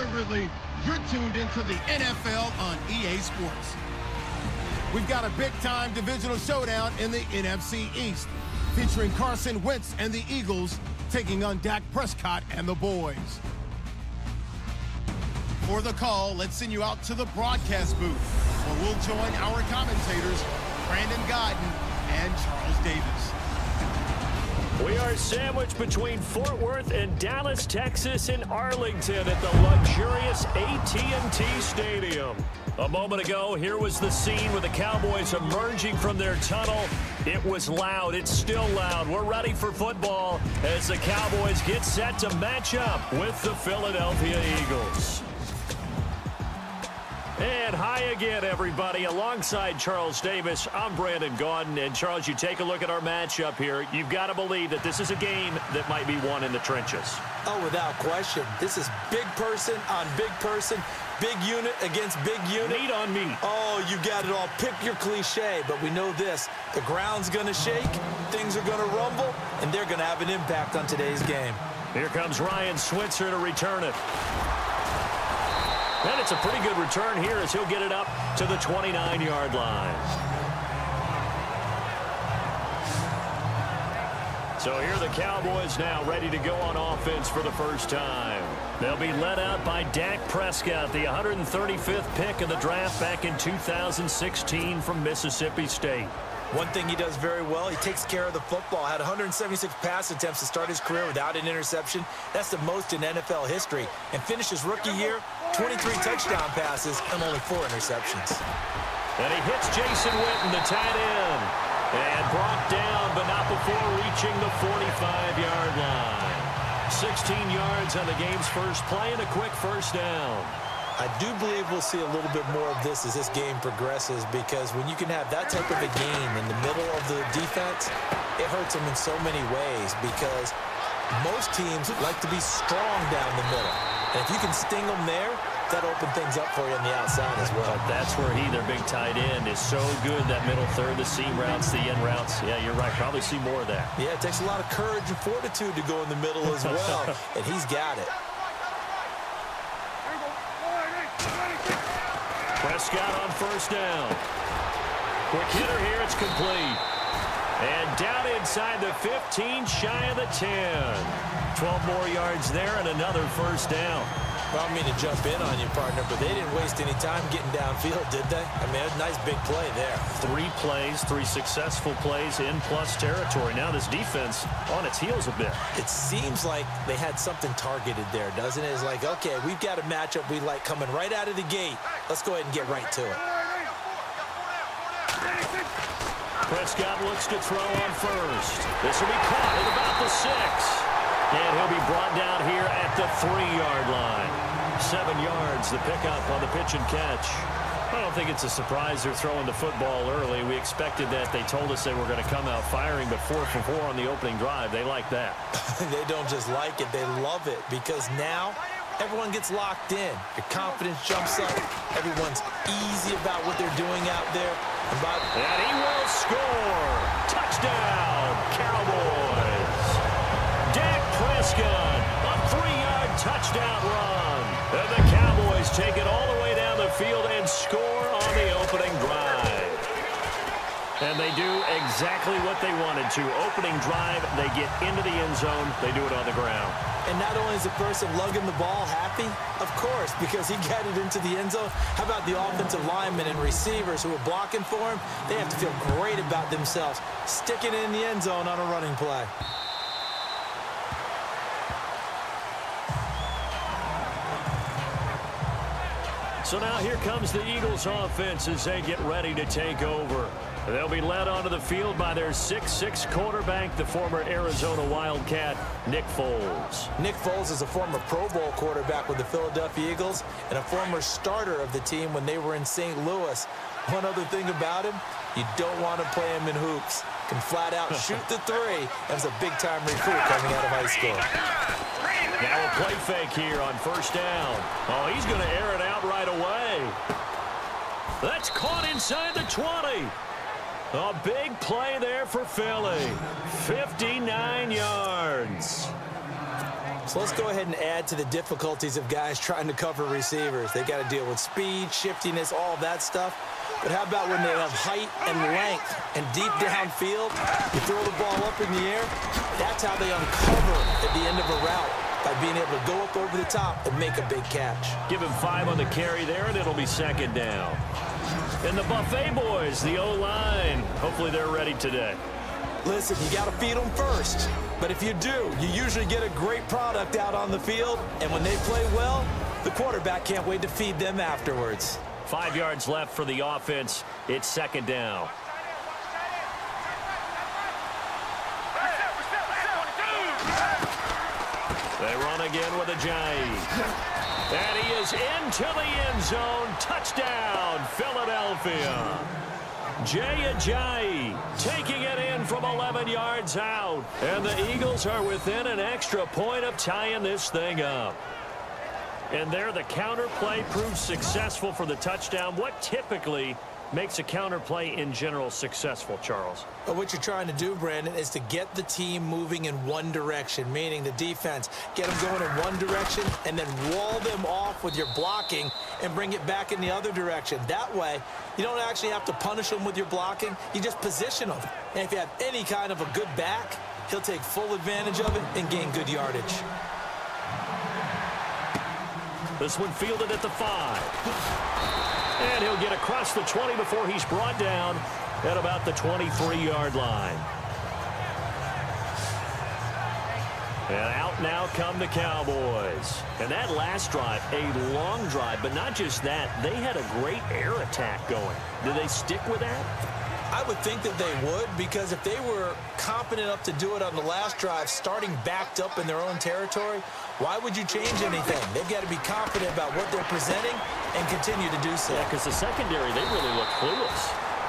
deservedly. You're tuned into the NFL on EA Sports. We've got a big-time divisional showdown in the NFC East, featuring Carson Wentz and the Eagles taking on Dak Prescott and the boys. For the call, let's send you out to the broadcast booth, where we'll join our commentators, Brandon Gaudin and Charles Davis. We are sandwiched between Fort Worth and Dallas, Texas, in Arlington at the luxurious AT&T Stadium. A moment ago, here was the scene with the Cowboys emerging from their tunnel. It was loud. It's still loud. We're ready for football as the Cowboys get set to match up with the Philadelphia Eagles. And hi again, everybody. Alongside Charles Davis, I'm Brandon Gaudin. And, Charles, you take a look at our matchup here. You've got to believe that this is a game that might be won in the trenches. Oh, without question. This is big person on big person, big unit against big unit. Meat on meat. Oh, you got it all. Pick your cliche, but we know this. The ground's going to shake, things are going to rumble, and they're going to have an impact on today's game. Here comes Ryan Switzer to return it. And it's a pretty good return here as he'll get it up to the 29-yard line. So here are the Cowboys now ready to go on offense for the first time. They'll be led out by Dak Prescott, the 135th pick of the draft back in 2016 from Mississippi State. One thing he does very well, he takes care of the football. Had 176 pass attempts to start his career without an interception. That's the most in NFL history. And finished his rookie year, 23 touchdown passes and only 4 interceptions. And he hits Jason Witten, the tight end. And brought down, but not before reaching the 45-yard line. 16 yards on the game's first play and a quick first down. I do believe we'll see a little bit more of this as this game progresses, because when you can have that type of a game in the middle of the defense, it hurts them in so many ways, because most teams like to be strong down the middle. And if you can sting them there, that'll open things up for you on the outside as well. But that's where their big tight end, is so good, that middle third, the seam routes, the in routes. Yeah, you're right. Probably see more of that. Yeah, it takes a lot of courage and fortitude to go in the middle as well, and he's got it. Prescott on first down. Quick hitter here, it's complete. And down inside the 15, shy of the 10. 12 more yards there and another first down. Well, I don't mean to jump in on you, partner, but they didn't waste any time getting downfield, did they? I mean, a nice big play there. 3 plays, 3 successful plays in plus territory. Now this defense on its heels a bit. It seems like they had something targeted there, doesn't it? It's like, okay, we've got a matchup we like coming right out of the gate. Let's go ahead and get right to it. Prescott looks to throw on first. This will be caught at about the 6. And he'll be brought down here at the 3-yard line. 7 yards, the pickup on the pitch and catch. I don't think it's a surprise they're throwing the football early. We expected that. They told us they were going to come out firing, but 4 for 4 on the opening drive. They like that. They don't just like it, they love it, because now everyone gets locked in. Your confidence jumps up. Everyone's easy about what they're doing out there. And he will score. Touchdown, Cowboys. Dak Prescott, a 3-yard touchdown run. And the Cowboys take it all the way down the field and score on the opening drive. And they do exactly what they wanted to. Opening drive, they get into the end zone. They do it on the ground. And not only is the person lugging the ball happy, of course, because he got it into the end zone. How about the offensive linemen and receivers who are blocking for him? They have to feel great about themselves, sticking it in the end zone on a running play. So now here comes the Eagles offense as they get ready to take over. They'll be led onto the field by their 6'6" quarterback, the former Arizona Wildcat, Nick Foles. Nick Foles is a former Pro Bowl quarterback with the Philadelphia Eagles and a former starter of the team when they were in St. Louis. One other thing about him, you don't want to play him in hoops. Can flat out shoot the 3. That was a big-time recruit coming out of high school. Now a play fake here on first down. Oh, he's going to air it out right away. That's caught inside the 20. A big play there for Philly. 59 yards. So let's go ahead and add to the difficulties of guys trying to cover receivers. They got to deal with speed, shiftiness, all that stuff. But how about when they have height and length and deep downfield? You throw the ball up in the air. That's how they uncover at the end of a route, by being able to go up over the top and make a big catch. Give him 5 on the carry there, and it'll be second down. And the Buffet boys, the O-line, hopefully they're ready today. Listen, you got to feed them first. But if you do, you usually get a great product out on the field. And when they play well, the quarterback can't wait to feed them afterwards. 5 yards left for the offense. It's second down. They run again with Ajayi. And he is into the end zone. Touchdown, Philadelphia. Jay Ajayi taking it in from 11 yards out. And the Eagles are within an extra point of tying this thing up. And there the counter play proves successful for the touchdown. What typically makes a counter play in general successful, Charles? But what you're trying to do, Brandon, is to get the team moving in one direction, meaning the defense. Get them going in one direction and then wall them off with your blocking and bring it back in the other direction. That way, you don't actually have to punish them with your blocking. You just position them. And if you have any kind of a good back, he'll take full advantage of it and gain good yardage. This one fielded at the 5. And he'll get across the 20 before he's brought down at about the 23-yard line. And out now come the Cowboys. And that last drive, a long drive, but not just that, they had a great air attack going. Did they stick with that? I would think that they would, because if they were confident enough to do it on the last drive, starting backed up in their own territory, why would you change anything? They've got to be confident about what they're presenting and continue to do so. Yeah, because the secondary, they really look clueless.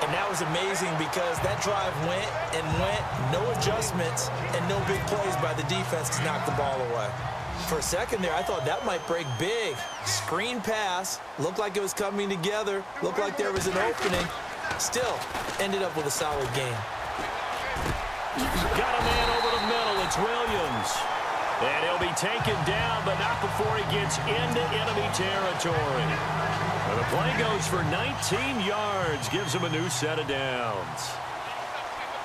And that was amazing because that drive went and went, no adjustments, and no big plays by the defense to knock the ball away. For a second there, I thought that might break big. Screen pass, looked like it was coming together, looked like there was an opening. Still, ended up with a solid game. Got a man over the middle. It's Williams. And he'll be taken down, but not before he gets into enemy territory. And the play goes for 19 yards. Gives him a new set of downs.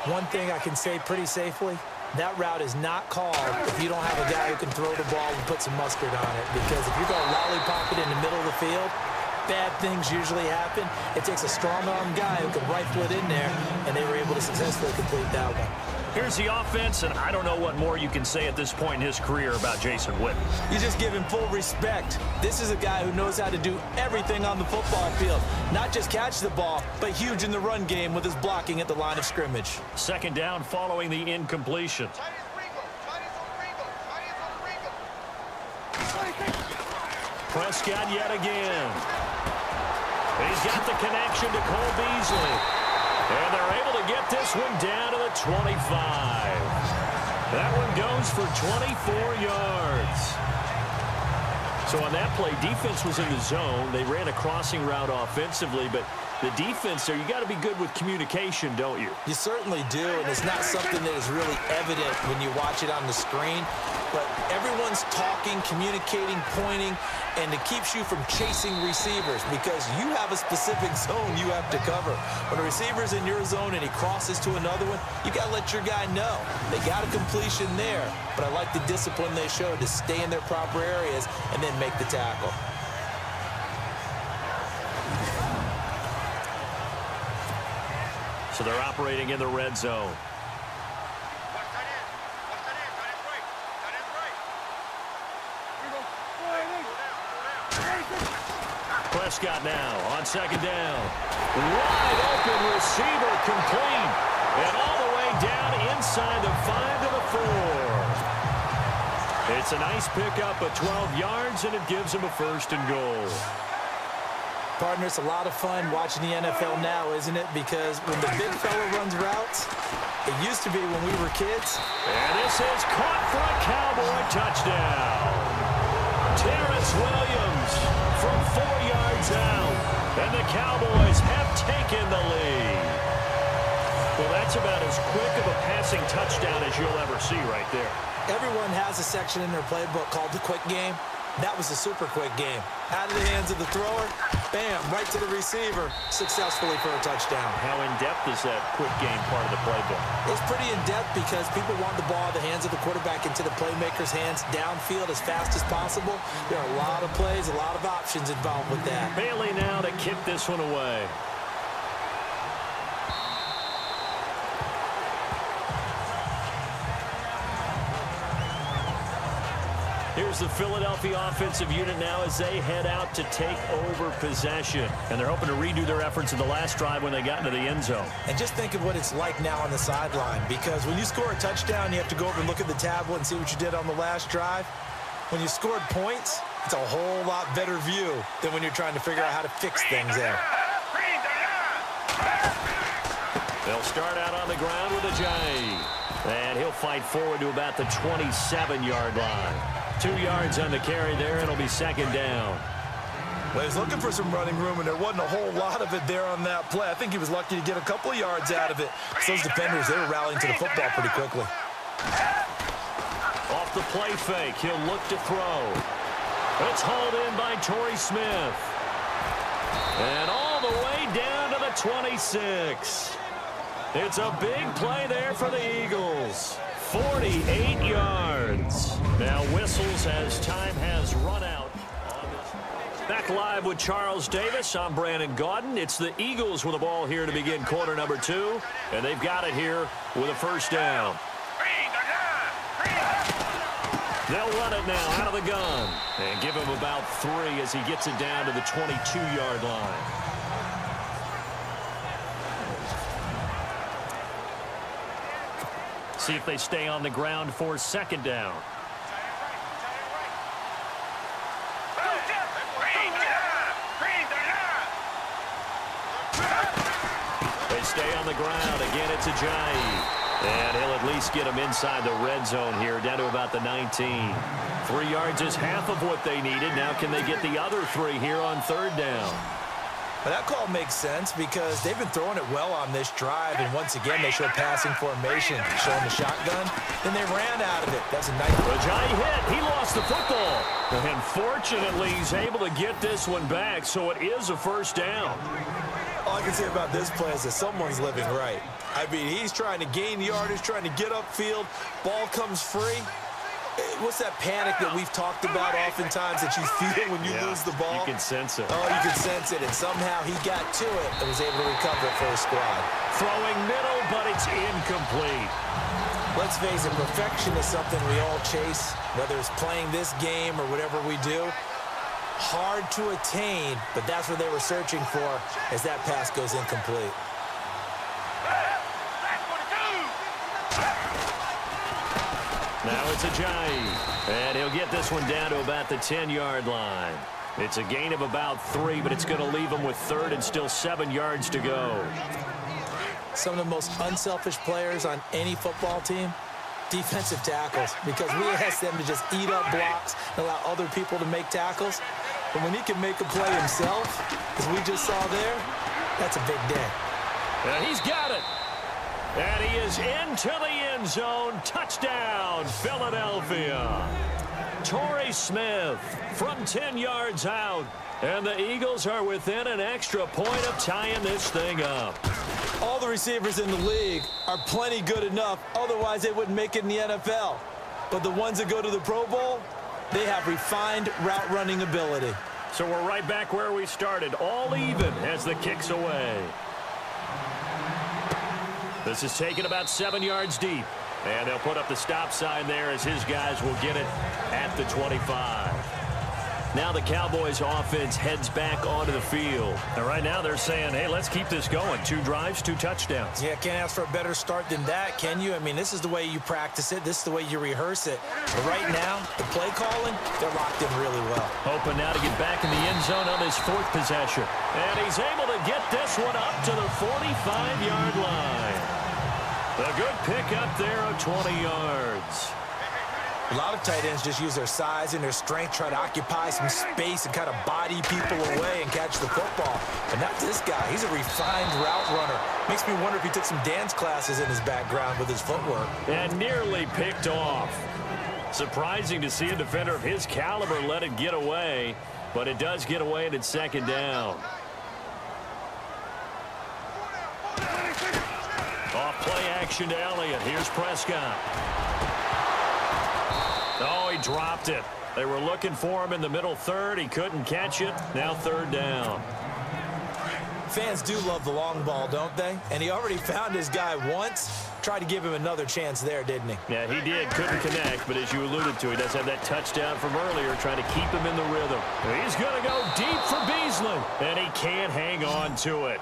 One thing I can say pretty safely, that route is not called if you don't have a guy who can throw the ball and put some mustard on it. Because if you're going to lollipop it in the middle of the field, bad things usually happen. It takes a strong-arm guy who can rifle it in there, and they were able to successfully complete that one. Here's the offense, and I don't know what more you can say at this point in his career about Jason Witten. You just give him full respect. This is a guy who knows how to do everything on the football field. Not just catch the ball, but huge in the run game with his blocking at the line of scrimmage. Second down following the incompletion. Prescott yet again. He's got the connection to Cole Beasley. And they're able to get this one down to the 25. That one goes for 24 yards. So on that play, defense was in the zone. They ran a crossing route offensively, but the defense there, you got to be good with communication, don't you? You certainly do, and it's not something that is really evident when you watch it on the screen. But everyone's talking, communicating, pointing, and it keeps you from chasing receivers because you have a specific zone you have to cover. When a receiver's in your zone and he crosses to another one, you got to let your guy know. They got a completion there, but I like the discipline they showed to stay in their proper areas and then make the tackle. So they're operating in the red zone. Prescott now on second down. Wide open receiver complete. And all the way down inside the 5 to the 4. It's a nice pickup of 12 yards, and it gives him a 1st and goal. Partner, it's a lot of fun watching the NFL now, isn't it? Because when the big fella runs routes, it used to be when we were kids. And this is caught for a Cowboy touchdown. Terrence Williams from 4 yards out. And the Cowboys have taken the lead. Well, that's about as quick of a passing touchdown as you'll ever see right there. Everyone has a section in their playbook called the quick game. That was a super quick game. Out of the hands of the thrower, bam, right to the receiver, successfully for a touchdown. How in-depth is that quick game part of the playbook? It's pretty in-depth because people want the ball in the hands of the quarterback into the playmaker's hands downfield as fast as possible. There are a lot of plays, a lot of options involved with that. Bailey now to kick this one away. Here's the Philadelphia offensive unit now as they head out to take over possession. And they're hoping to redo their efforts in the last drive when they got into the end zone. And just think of what it's like now on the sideline, because when you score a touchdown, you have to go over and look at the tablet and see what you did on the last drive. When you scored points, it's a whole lot better view than when you're trying to figure out how to fix things there. They'll start out on the ground with a J. And he'll fight forward to about the 27-yard line. 2 yards on the carry there, and it'll be second down. Well, he was looking for some running room, and there wasn't a whole lot of it there on that play. I think he was lucky to get a couple of yards out of it. So those defenders, they were rallying to the football pretty quickly. Off the play fake, he'll look to throw. It's hauled in by Torrey Smith. And all the way down to the 26. It's a big play there for the Eagles. 48 yards. Now whistles as time has run out. Back live with Charles Davis. I'm Brandon Gaudin. It's the Eagles with the ball here to begin quarter number 2. And they've got it here with a first down. They'll run it now out of the gun. And give him about 3 as he gets it down to the 22-yard line. See if they stay on the ground for second down. They stay on the ground. Again, it's Ajayi. And he'll at least get them inside the red zone here, down to about the 19. 3 yards is half of what they needed. Now can they get the other 3 here on third down? But that call makes sense because they've been throwing it well on this drive, and once again they show passing formation, showing the shotgun. Then they ran out of it. That's a nice. Ajayi hit. He lost the football. And fortunately, he's able to get this one back, so it is a first down. All I can say about this play is that someone's living right. I mean, he's trying to gain yardage, trying to get upfield. Ball comes free. What's that panic that we've talked about oftentimes that you feel when you lose the ball? You can sense it. Oh, you can sense it. And somehow he got to it and was able to recover it for his squad. Throwing middle, but it's incomplete. Let's face it, perfection is something we all chase, whether it's playing this game or whatever we do. Hard to attain, but that's what they were searching for as that pass goes incomplete. Now it's Ajayi, and he'll get this one down to about the 10-yard line. It's a gain of about 3, but it's going to leave him with third and still 7 yards to go. Some of the most unselfish players on any football team, defensive tackles, because we ask them to just eat up blocks and allow other people to make tackles. But when he can make a play himself, as we just saw there, that's a big day. And he's got it. And he is into the end zone. Touchdown, Philadelphia. Torrey Smith from 10 yards out. And the Eagles are within an extra point of tying this thing up. All the receivers in the league are plenty good enough. Otherwise, they wouldn't make it in the NFL. But the ones that go to the Pro Bowl, they have refined route running ability. So we're right back where we started. All even as the kick's away. This is taken about 7 yards deep. And they'll put up the stop sign there as his guys will get it at the 25. Now the Cowboys offense heads back onto the field. And right now they're saying, hey, let's keep this going. 2 drives, 2 touchdowns. Yeah, can't ask for a better start than that, can you? I mean, this is the way you practice it. This is the way you rehearse it. But right now, the play calling, they're locked in really well. Hoping now to get back in the end zone on his 4th possession. And he's able to get this one up to the 45-yard line. A good pickup there of 20 yards. A lot of tight ends just use their size and their strength, try to occupy some space and kind of body people away and catch the football. But not this guy. He's a refined route runner. Makes me wonder if he took some dance classes in his background with his footwork. And nearly picked off. Surprising to see a defender of his caliber let it get away, but it does get away and it's second down. Off play action to Elliott. Here's Prescott. Oh, he dropped it. They were looking for him in the middle third. He couldn't catch it. Now third down. Fans do love the long ball, don't they? And he already found his guy once. Tried to give him another chance there, didn't he? Yeah, he did. Couldn't connect, but as you alluded to, he does have that touchdown from earlier, trying to keep him in the rhythm. He's going to go deep for Beasley, and he can't hang on to it.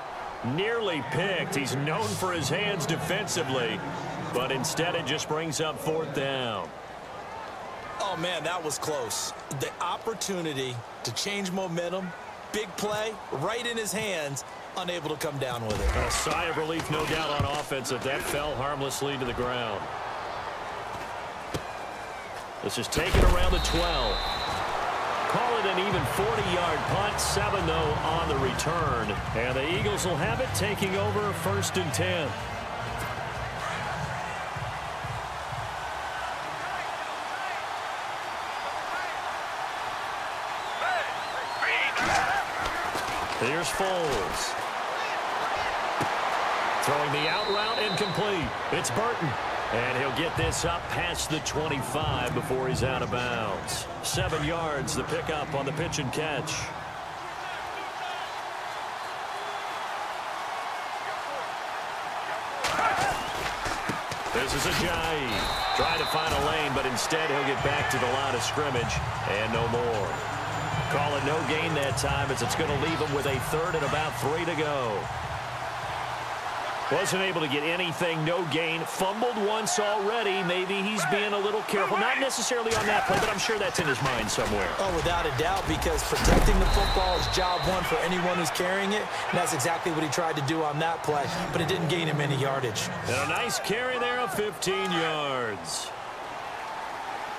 Nearly picked. He's known for his hands defensively, but instead it just brings up fourth down. Oh, man, that was close. The opportunity to change momentum, big play, right in his hands, unable to come down with it. A sigh of relief, no doubt, on offense if that fell harmlessly to the ground. This is taken around the 12. Call it an even 40-yard punt, 7-0 on the return. And the Eagles will have it, taking over first and 10. Here's Foles. Throwing the out route, incomplete. It's Burton. And he'll get this up past the 25 before he's out of bounds. 7 yards, the pickup on the pitch and catch. This is Ajayi. Trying to find a lane, but instead he'll get back to the line of scrimmage. And no more. Call it no gain that time as it's going to leave him with a third and about 3 to go. Wasn't able to get anything, no gain. Fumbled once already. Maybe he's being a little careful. Not necessarily on that play, but I'm sure that's in his mind somewhere. Oh, without a doubt, because protecting the football is job one for anyone who's carrying it. And that's exactly what he tried to do on that play, but it didn't gain him any yardage. And a nice carry there of 15 yards.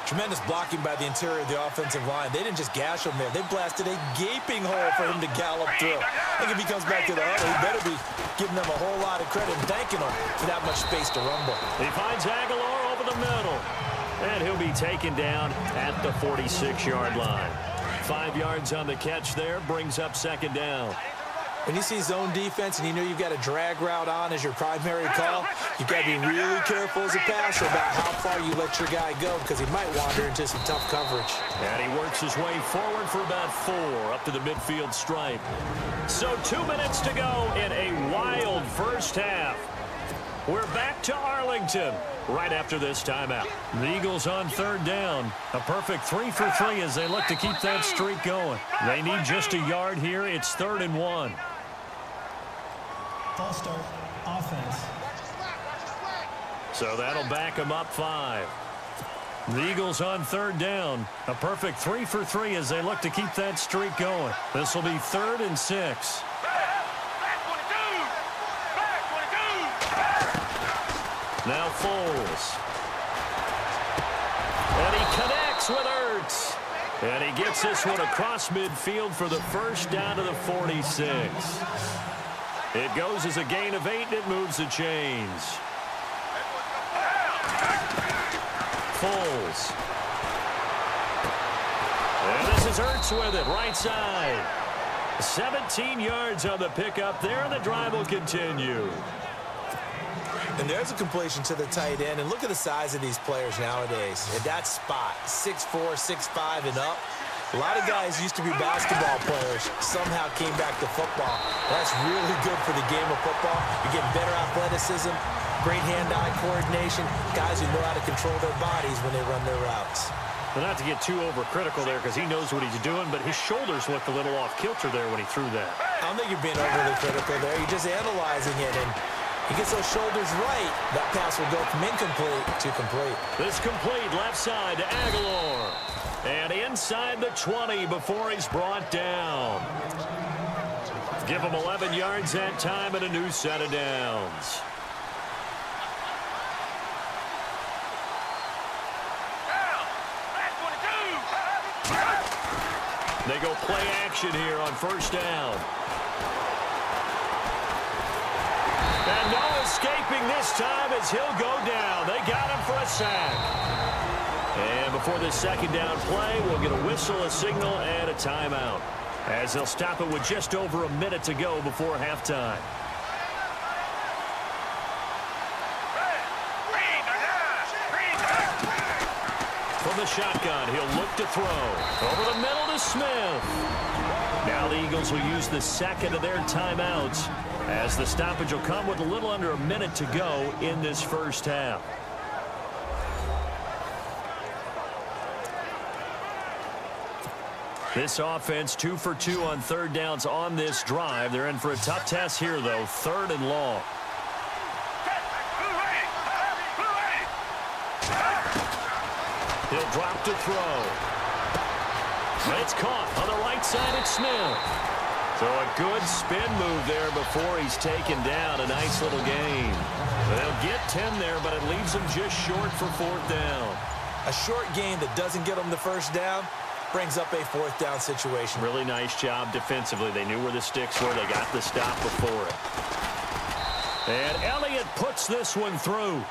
Tremendous blocking by the interior of the offensive line. They didn't just gash him there. They blasted a gaping hole for him to gallop through. I think if he comes back to the huddle, he better be giving them a whole lot of credit and thanking them for that much space to rumble. He finds Aguilar over the middle. And he'll be taken down at the 46-yard line. 5 yards on the catch there, brings up second down. When you see zone defense and you know you've got a drag route on as your primary call, you've got to be really careful as a passer about how far you let your guy go because he might wander into some tough coverage. And he works his way forward for about 4 up to the midfield stripe. So 2 minutes to go in a wild first half. We're back to Arlington right after this timeout. The Eagles on third down. A perfect 3 for 3 as they look to keep that streak going. They need just a yard here. It's 3rd and 1. False start, offense. So that'll back them up 5. The Eagles on third down. A perfect 3 for 3 as they look to keep that streak going. This will be 3rd and 6. Now Foles. And he connects with Ertz. And he gets this one across midfield for the first down to the 46. It goes as a gain of 8, and it moves the chains. Foles. And this is Ertz with it, right side. 17 yards on the pickup there, and the drive will continue. And there's a completion to the tight end. And look at the size of these players nowadays. At that spot, 6'4", 6'5", and up. A lot of guys used to be basketball players, somehow came back to football. That's really good for the game of football. You're getting better athleticism, great hand-eye coordination, guys who know how to control their bodies when they run their routes. Well, not to get too overcritical there because he knows what he's doing, but his shoulders looked a little off kilter there when he threw that. I don't think you're being overly critical there. You're just analyzing it, and he gets those shoulders right. That pass will go from incomplete to complete. This complete left side to Aguilar. And inside the 20 before he's brought down. Give him 11 yards that time and a new set of downs. They go play action here on first down. And no escaping this time as he'll go down. They got him for a sack. And before this second down play, we'll get a whistle, a signal, and a timeout, as they'll stop it with just over a minute to go before halftime. From the shotgun, he'll look to throw. Over the middle to Smith. Now the Eagles will use the second of their timeouts, as the stoppage will come with a little under a minute to go in this first half. This offense 2 for 2 on third downs on this drive. They're in for a tough test here, though. 3rd and long. He'll drop to throw. It's caught on the right side. It's Smith. So a good spin move there before he's taken down. A nice little gain. They'll get 10 there, but it leaves them just short for 4th down. A short gain that doesn't get them the first down brings up a 4th down situation. Really nice job defensively. They knew where the sticks were. They got the stop before it. And Elliott puts this one through.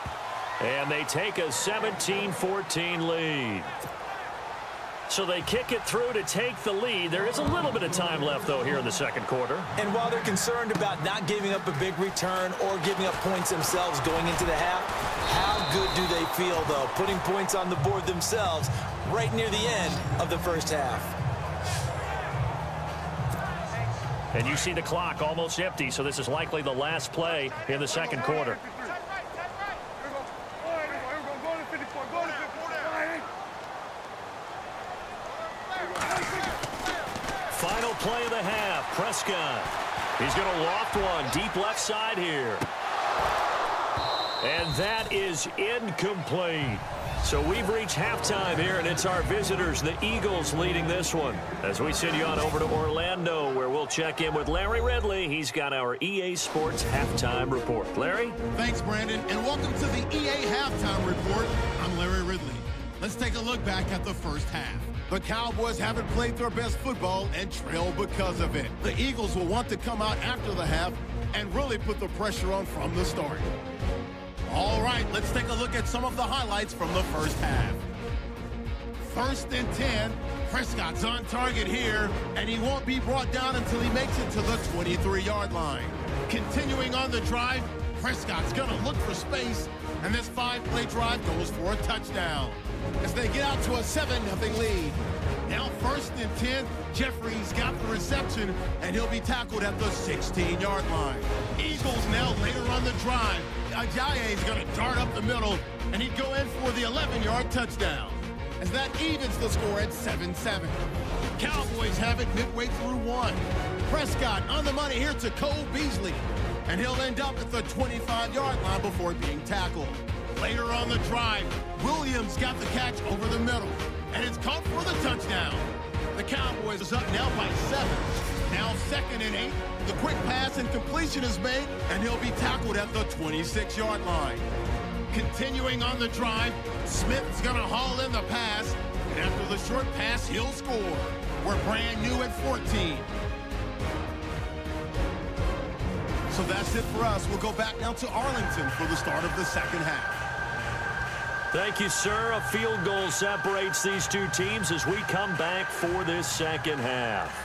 And they take a 17-14 lead. So they kick it through to take the lead. There is a little bit of time left, though, here in the second quarter. And while they're concerned about not giving up a big return or giving up points themselves going into the half, how good do they feel, though, putting points on the board themselves right near the end of the first half? And you see the clock almost empty, so this is likely the last play in the second quarter. Final play of the half. Prescott. He's going to loft one deep left side here. And that is incomplete. So we've reached halftime here, and it's our visitors, the Eagles, leading this one. As we send you on over to Orlando, where we'll check in with Larry Ridley. He's got our EA Sports Halftime Report. Larry? Thanks, Brandon, and welcome to the EA Halftime Report. I'm Larry Ridley. Let's take a look back at the first half. The Cowboys haven't played their best football and trail because of it. The Eagles will want to come out after the half and really put the pressure on from the start. All right, let's take a look at some of the highlights from the first half. 1st and 10. Prescott's on target here, and he won't be brought down until he makes it to the 23-yard line. Continuing on the drive, Prescott's going to look for space, and this 5-play drive goes for a touchdown as they get out to a 7-0 lead. Now 1st and 10, Jeffrey's got the reception, and he'll be tackled at the 16-yard line. Eagles now later on the drive. Ajayi is going to dart up the middle, and he'd go in for the 11-yard touchdown, as that evens the score at 7-7. Cowboys have it midway through one. Prescott on the money here to Cole Beasley, and he'll end up at the 25-yard line before being tackled. Later on the drive, Williams got the catch over the middle, and it's caught for the touchdown. The Cowboys is up now by 7. Now 2nd and 8. The quick pass and completion is made, and he'll be tackled at the 26-yard line. Continuing on the drive, Smith's going to haul in the pass, and after the short pass, he'll score. We're brand new at 14. So that's it for us. We'll go back now to Arlington for the start of the second half. Thank you, sir. A field goal separates these two teams as we come back for this second half.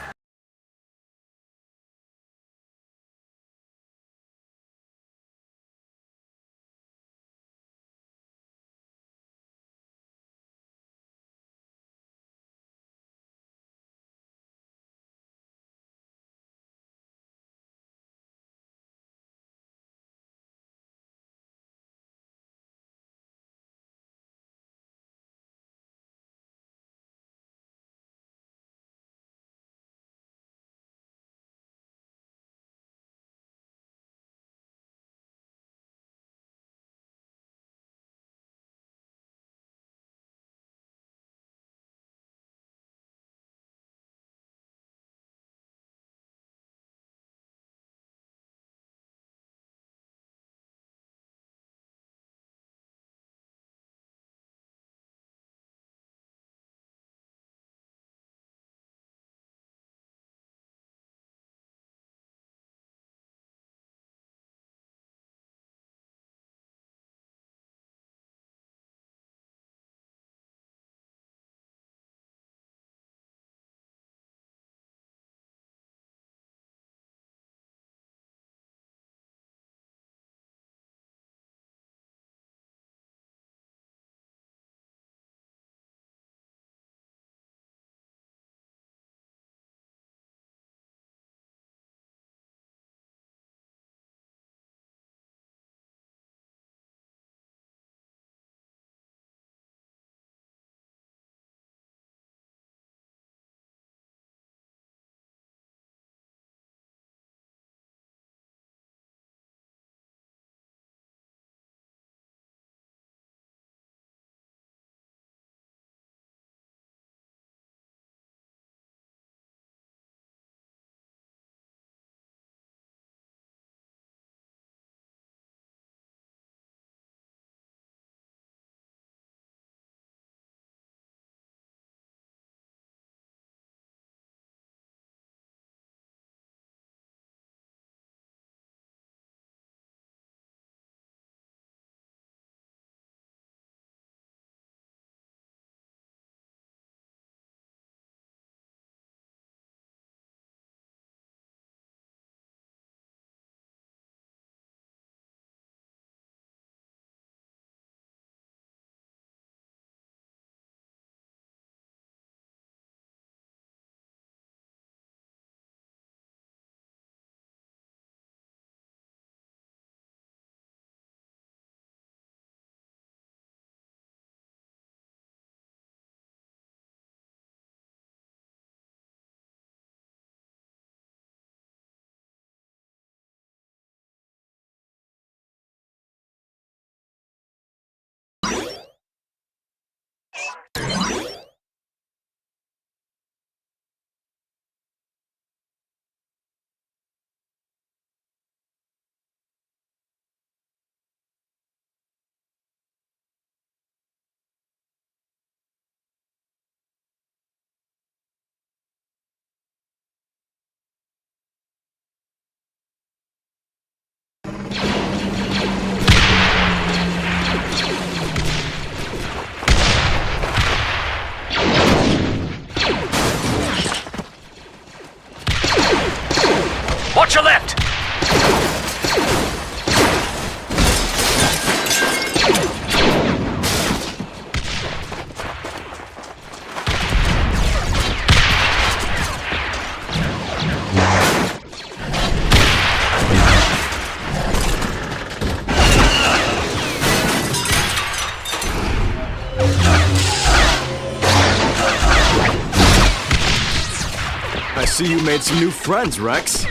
see you made some new friends, Rex.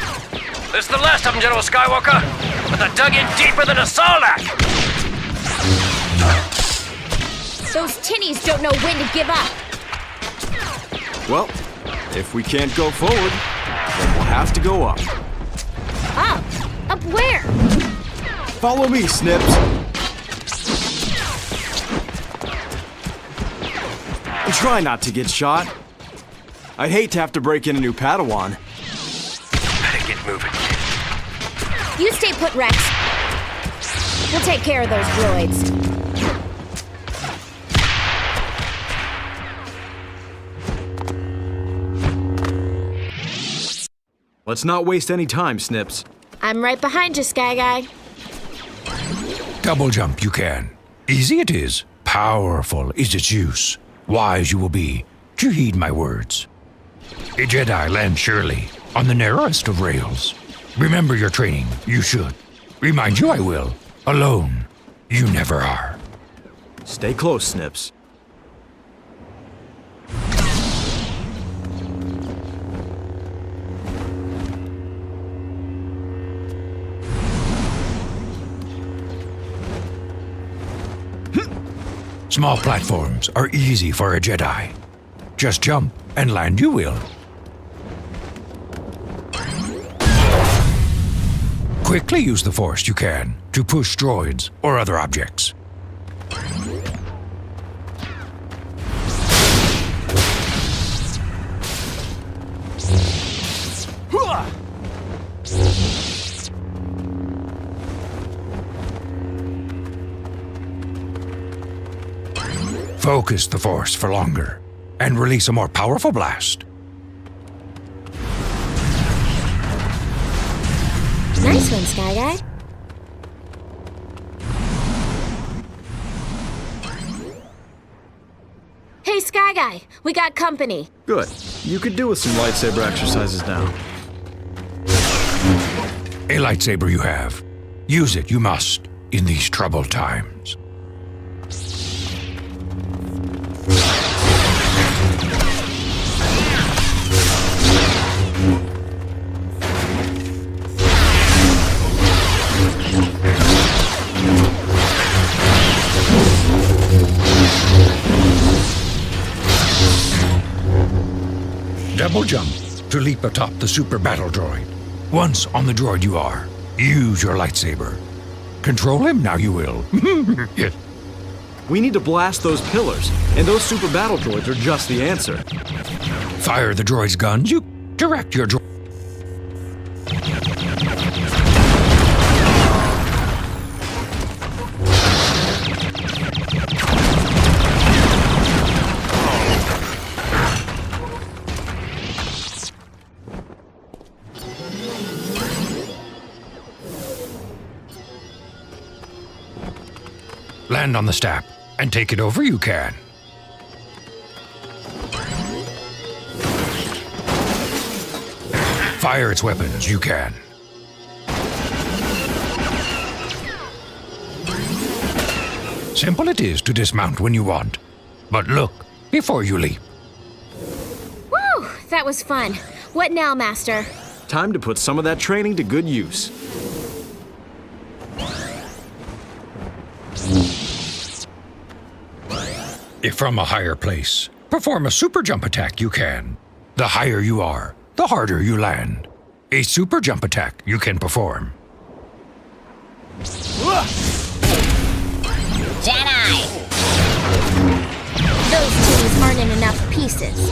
This is the last of them, General Skywalker, but they're dug in deeper than a Sarlacc. Those tinnies don't know when to give up. Well, if we can't go forward, then we'll have to go up. Up? Up where? Follow me, Snips. And try not to get shot. I'd hate to have to break in a new Padawan. Better get moving. You stay put, Rex. We'll take care of those droids. Let's not waste any time, Snips. I'm right behind you, Sky Guy. Double jump you can. Easy it is. Powerful is its use. Wise you will be to heed my words. A Jedi lands surely on the narrowest of rails. Remember your training, you should. Remind you I will. Alone, you never are. Stay close, Snips. Small platforms are easy for a Jedi. Just jump and land you will. Quickly use the Force you can to push droids or other objects. Focus the Force for longer and release a more powerful blast. Nice one, Sky Guy. Hey, Sky Guy, we got company. Good. You could do with some lightsaber exercises now. A lightsaber you have. Use it you must in these troubled times. Double jump to leap atop the super battle droid. Once on the droid you are, use your lightsaber. Control him now you will. Yes. We need to blast those pillars, and those super battle droids are just the answer. Fire the droid's guns, you direct your droid. Land on the stap and take it over you can. Fire its weapons you can. Simple it is to dismount when you want, but look before you leap. Woo! That was fun. What now, Master? Time to put some of that training to good use. If from a higher place, perform a super jump attack you can. The higher you are, the harder you land. A super jump attack you can perform. Jedi! Those tools aren't in enough pieces.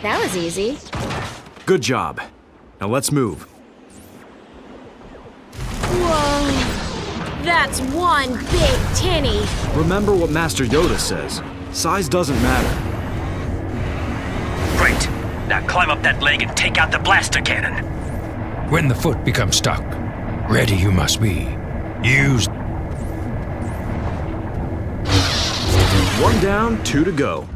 That was easy. Good job. Now let's move. Whoa. That's one big tinny. Remember what Master Yoda says. Size doesn't matter. Great. Now climb up that leg and take out the blaster cannon. When the foot becomes stuck, ready you must be. Use. One down, two to go.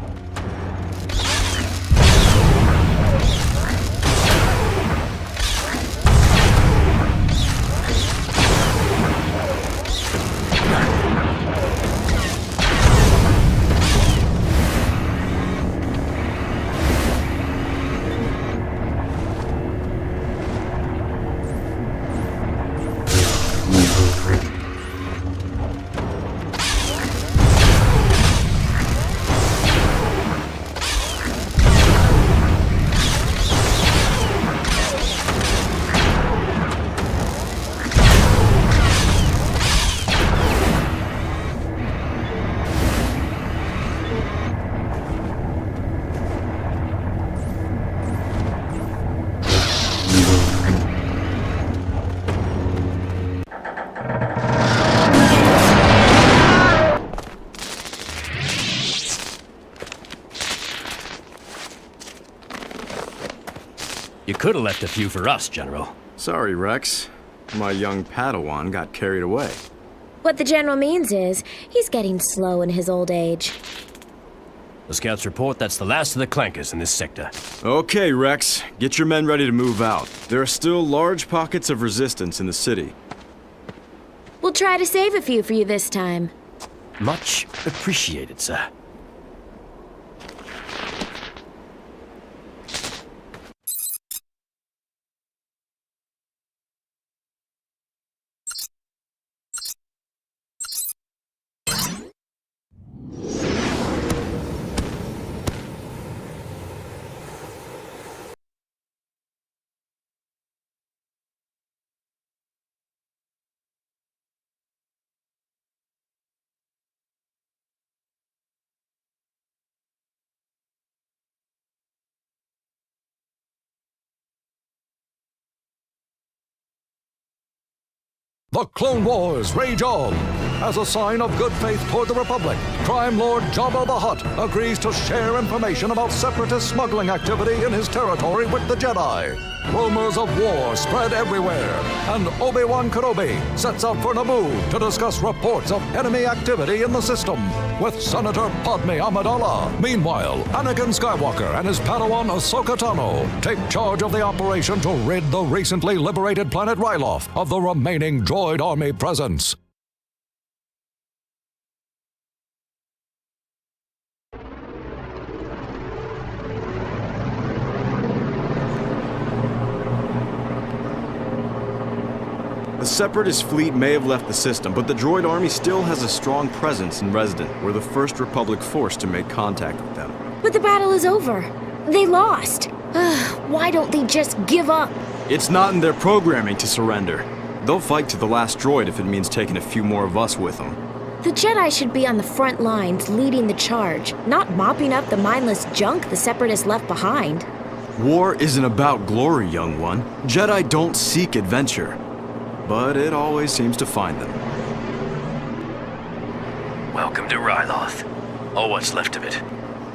could have left a few for us, General. Sorry, Rex. My young Padawan got carried away. What the General means is, he's getting slow in his old age. The scouts report that's the last of the clankers in this sector. Okay, Rex. Get your men ready to move out. There are still large pockets of resistance in the city. We'll try to save a few for you this time. Much appreciated, sir. The Clone Wars rage on. As a sign of good faith toward the Republic, Crime Lord Jabba the Hutt agrees to share information about Separatist smuggling activity in his territory with the Jedi. Rumors of war spread everywhere, and Obi-Wan Kenobi sets out for Naboo to discuss reports of enemy activity in the system with Senator Padme Amidala. Meanwhile, Anakin Skywalker and his Padawan Ahsoka Tano take charge of the operation to rid the recently liberated planet Ryloth of the remaining droid army presence. The Separatist fleet may have left the system, but the droid army still has a strong presence in Resident. We're the first Republic force to make contact with them. But the battle is over. They lost. Why don't they just give up? It's not in their programming to surrender. They'll fight to the last droid if it means taking a few more of us with them. The Jedi should be on the front lines leading the charge, not mopping up the mindless junk the Separatists left behind. War isn't about glory, young one. Jedi don't seek adventure, but it always seems to find them. Welcome to Ryloth. Or what's left of it.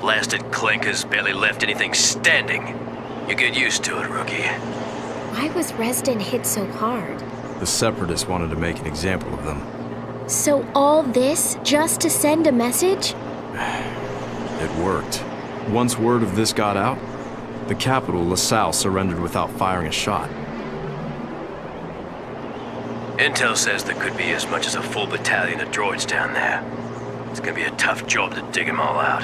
Blasted clankers barely left anything standing. You get used to it, rookie. Why was Resden hit so hard? The Separatists wanted to make an example of them. So all this just to send a message? It worked. Once word of this got out, the capital, LaSalle, surrendered without firing a shot. Intel says there could be as much as a full battalion of droids down there. It's gonna be a tough job to dig them all out.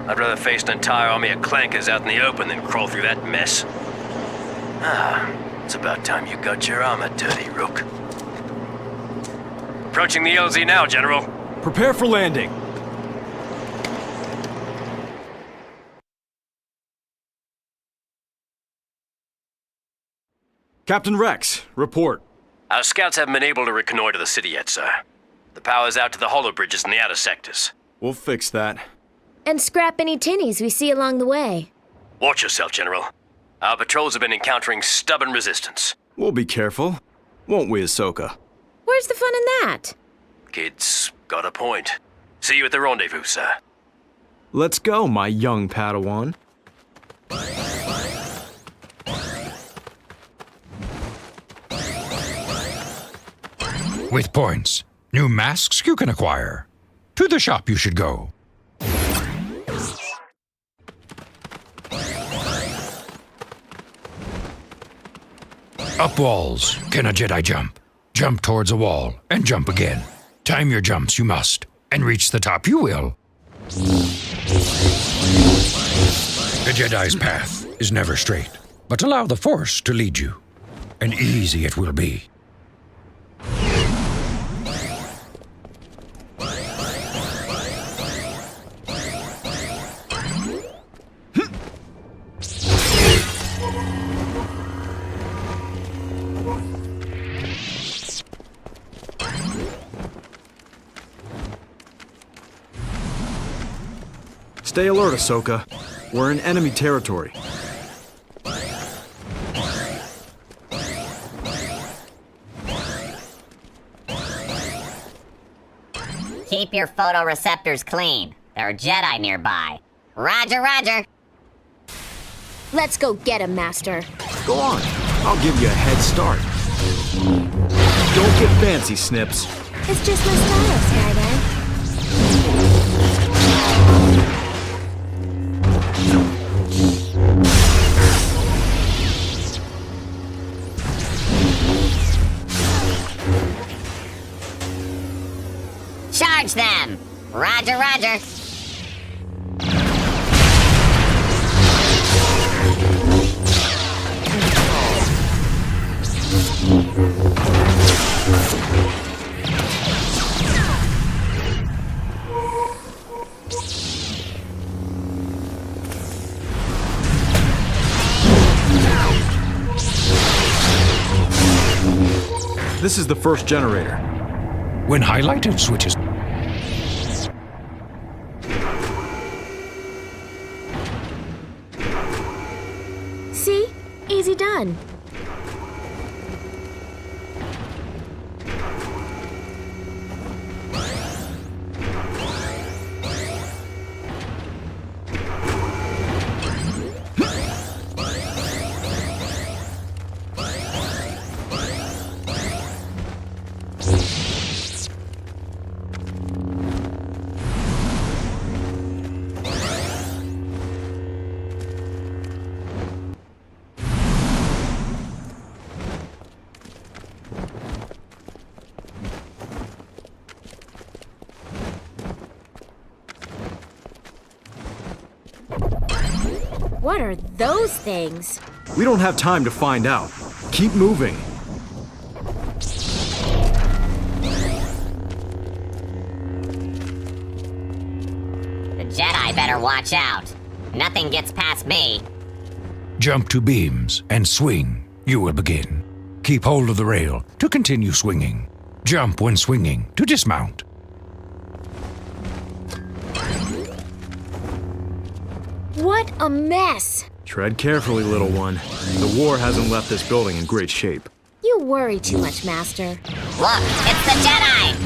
I'd rather face an entire army of clankers out in the open than crawl through that mess. It's about time you got your armor dirty, Rook. Approaching the LZ now, General. Prepare for landing. Captain Rex, report. Our scouts haven't been able to reconnoiter the city yet, sir. The power's out to the holo bridges in the outer sectors. We'll fix that. And scrap any tinnies we see along the way. Watch yourself, General. Our patrols have been encountering stubborn resistance. We'll be careful. Won't we, Ahsoka? Where's the fun in that? Kid's got a point. See you at the rendezvous, sir. Let's go, my young Padawan. With points, new masks you can acquire. To the shop you should go. Up walls. Can a Jedi jump? Jump towards a wall, and jump again. Time your jumps, you must, and reach the top you will. A Jedi's path is never straight, but allow the Force to lead you, and easy it will be. Stay alert, Ahsoka. We're in enemy territory. Keep your photoreceptors clean. There are Jedi nearby. Roger, roger. Let's go get him, Master. Go on. I'll give you a head start. Don't get fancy, Snips. It's just my style, Skyguy. Charge them! Roger, roger. This is the first generator. When highlighted switches. See? Easy done. What are those things? We don't have time to find out. Keep moving. The Jedi better watch out. Nothing gets past me. Jump to beams and swing. You will begin. Keep hold of the rail to continue swinging. Jump when swinging to dismount. What a mess! Tread carefully, little one. The war hasn't left this building in great shape. You worry too much, Master. Look, it's the Jedi!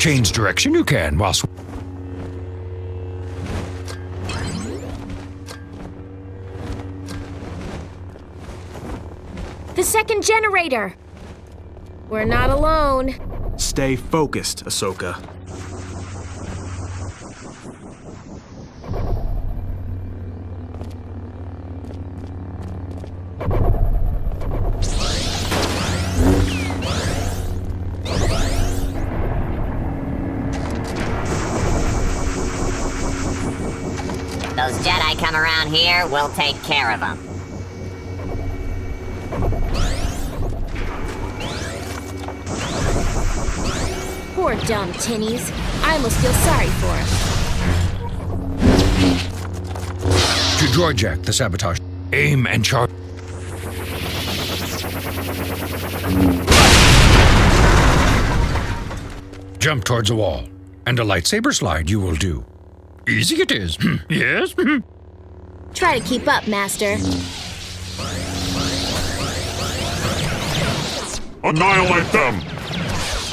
Change direction you can while The second generator! We're not alone. Stay focused, Ahsoka. Those Jedi come around here, we'll take care of them. Poor dumb tinnies. I almost feel sorry for him. to droid jack the sabotage. Aim and charge. Jump towards a wall, and a lightsaber slide you will do. Easy it is. Yes? Try to keep up, Master. Annihilate them!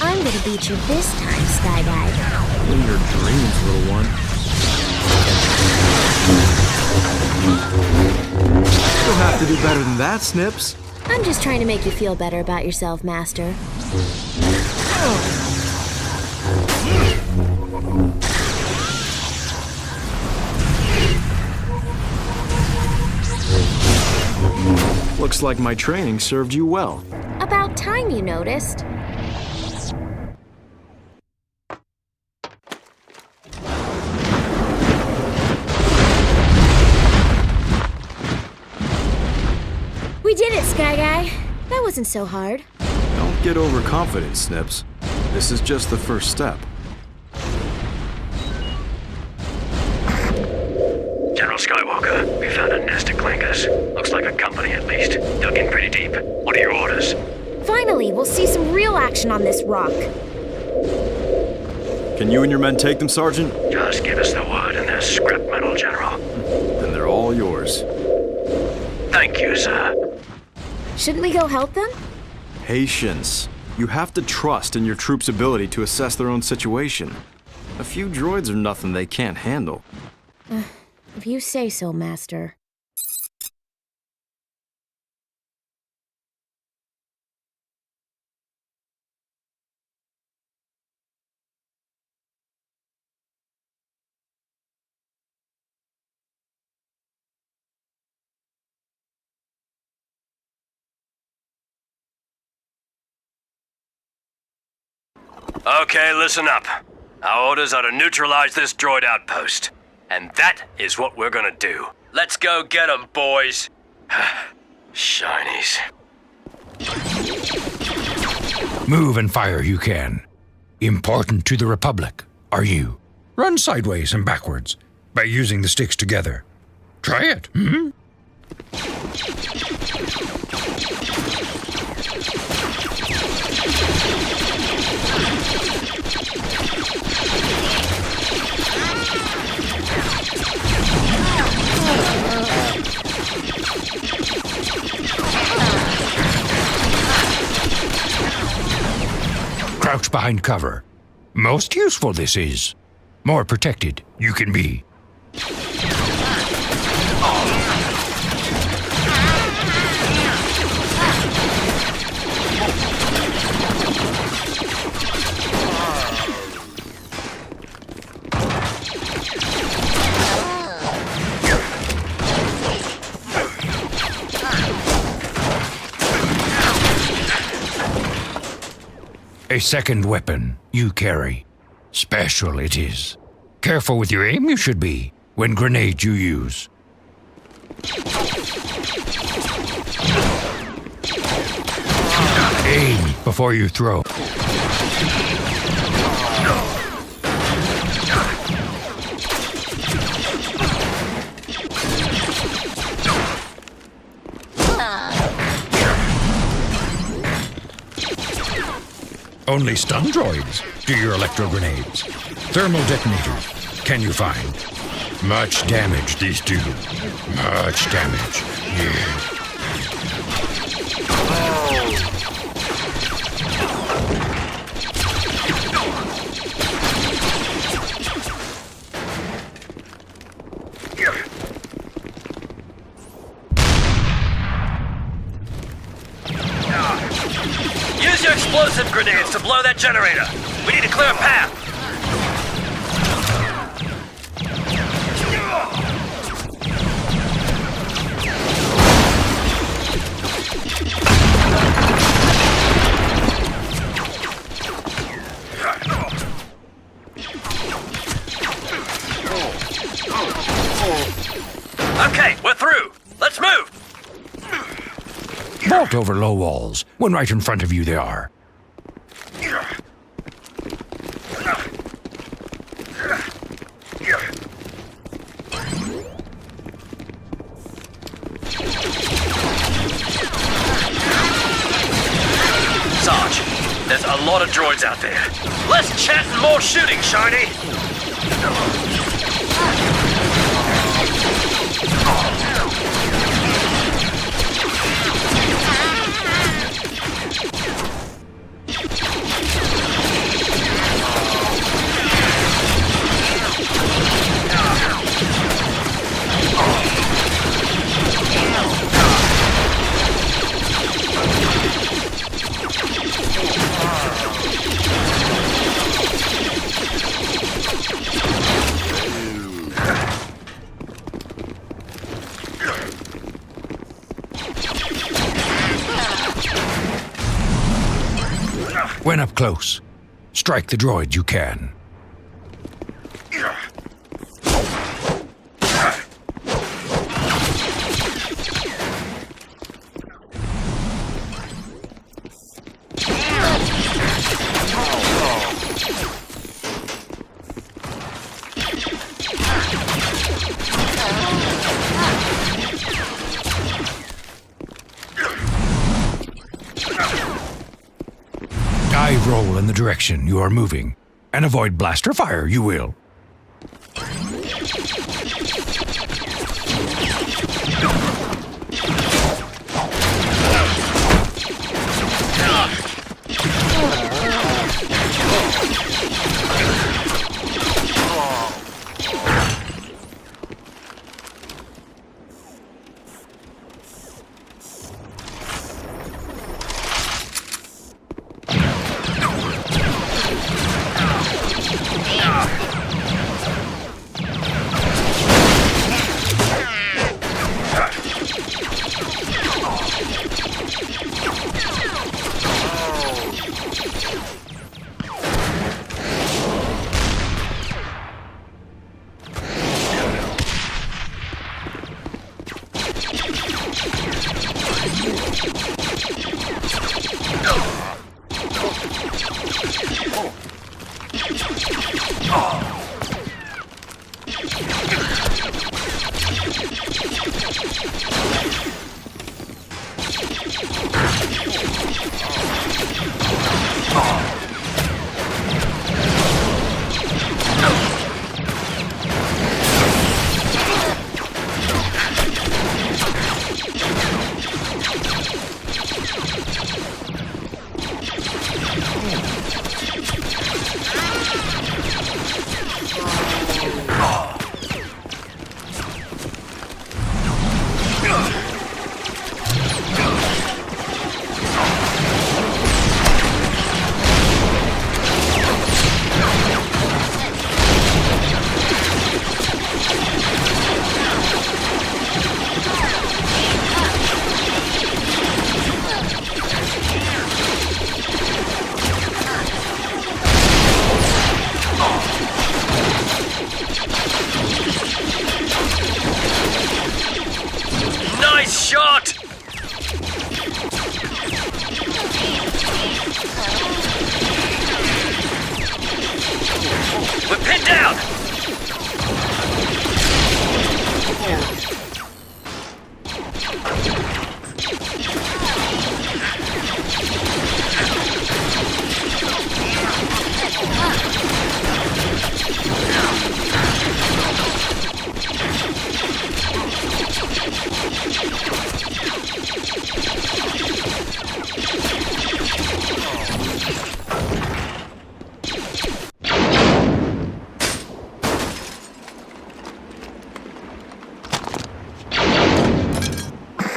I'm gonna beat you this time, Skyguy. In your dreams, little one. You'll have to do better than that, Snips. I'm just trying to make you feel better about yourself, Master. Looks like my training served you well. About time you noticed. We did it, Skyguy. That wasn't so hard. Don't get overconfident, Snips. This is just the first step. General Skywalker, we found a nest of clankers. Looks like a company at least. Dug in pretty deep. What are your orders? Finally, we'll see some real action on this rock. Can you and your men take them, Sergeant? Just give us the word and they're scrap metal, General. Then they're all yours. Thank you, sir. Shouldn't we go help them? Patience. You have to trust in your troops' ability to assess their own situation. A few droids are nothing they can't handle. If you say so, Master. Okay, listen up. Our orders are to neutralize this droid outpost. And that is what we're gonna do. Let's go get them, boys. Shinies. Move and fire you can. Important to the Republic, are you? Run sideways and backwards by using the sticks together. Try it, hmm? Crouch behind cover. Most useful this is. More protected you can be. A second weapon you carry. Special it is. Careful with your aim you should be when grenades you use. Aim before you throw. Only stun droids do your electro grenades. Thermal detonators, can you find? Much damage these do. Much damage, yeah. Use your explosive grenades to blow that generator. We need to clear a path. Okay, we're through. Let's move. Vault over low walls, when right in front of you they are. Sarge, there's a lot of droids out there. Less chat and more shooting, Shiny. When up close, strike the droid you can. Dive roll in the direction you are moving, and avoid blaster fire, you will.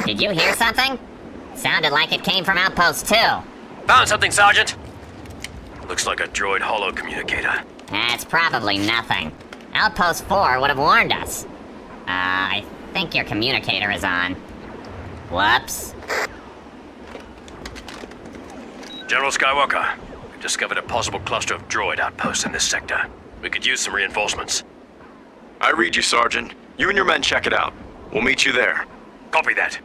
Did you hear something? Sounded like it came from Outpost 2. Found something, Sergeant. Looks like a droid holo communicator. It's probably nothing. Outpost 4 would have warned us. I think your communicator is on. Whoops. General Skywalker, we've discovered a possible cluster of droid outposts in this sector. We could use some reinforcements. I read you, Sergeant. You and your men check it out. We'll meet you there. Copy that.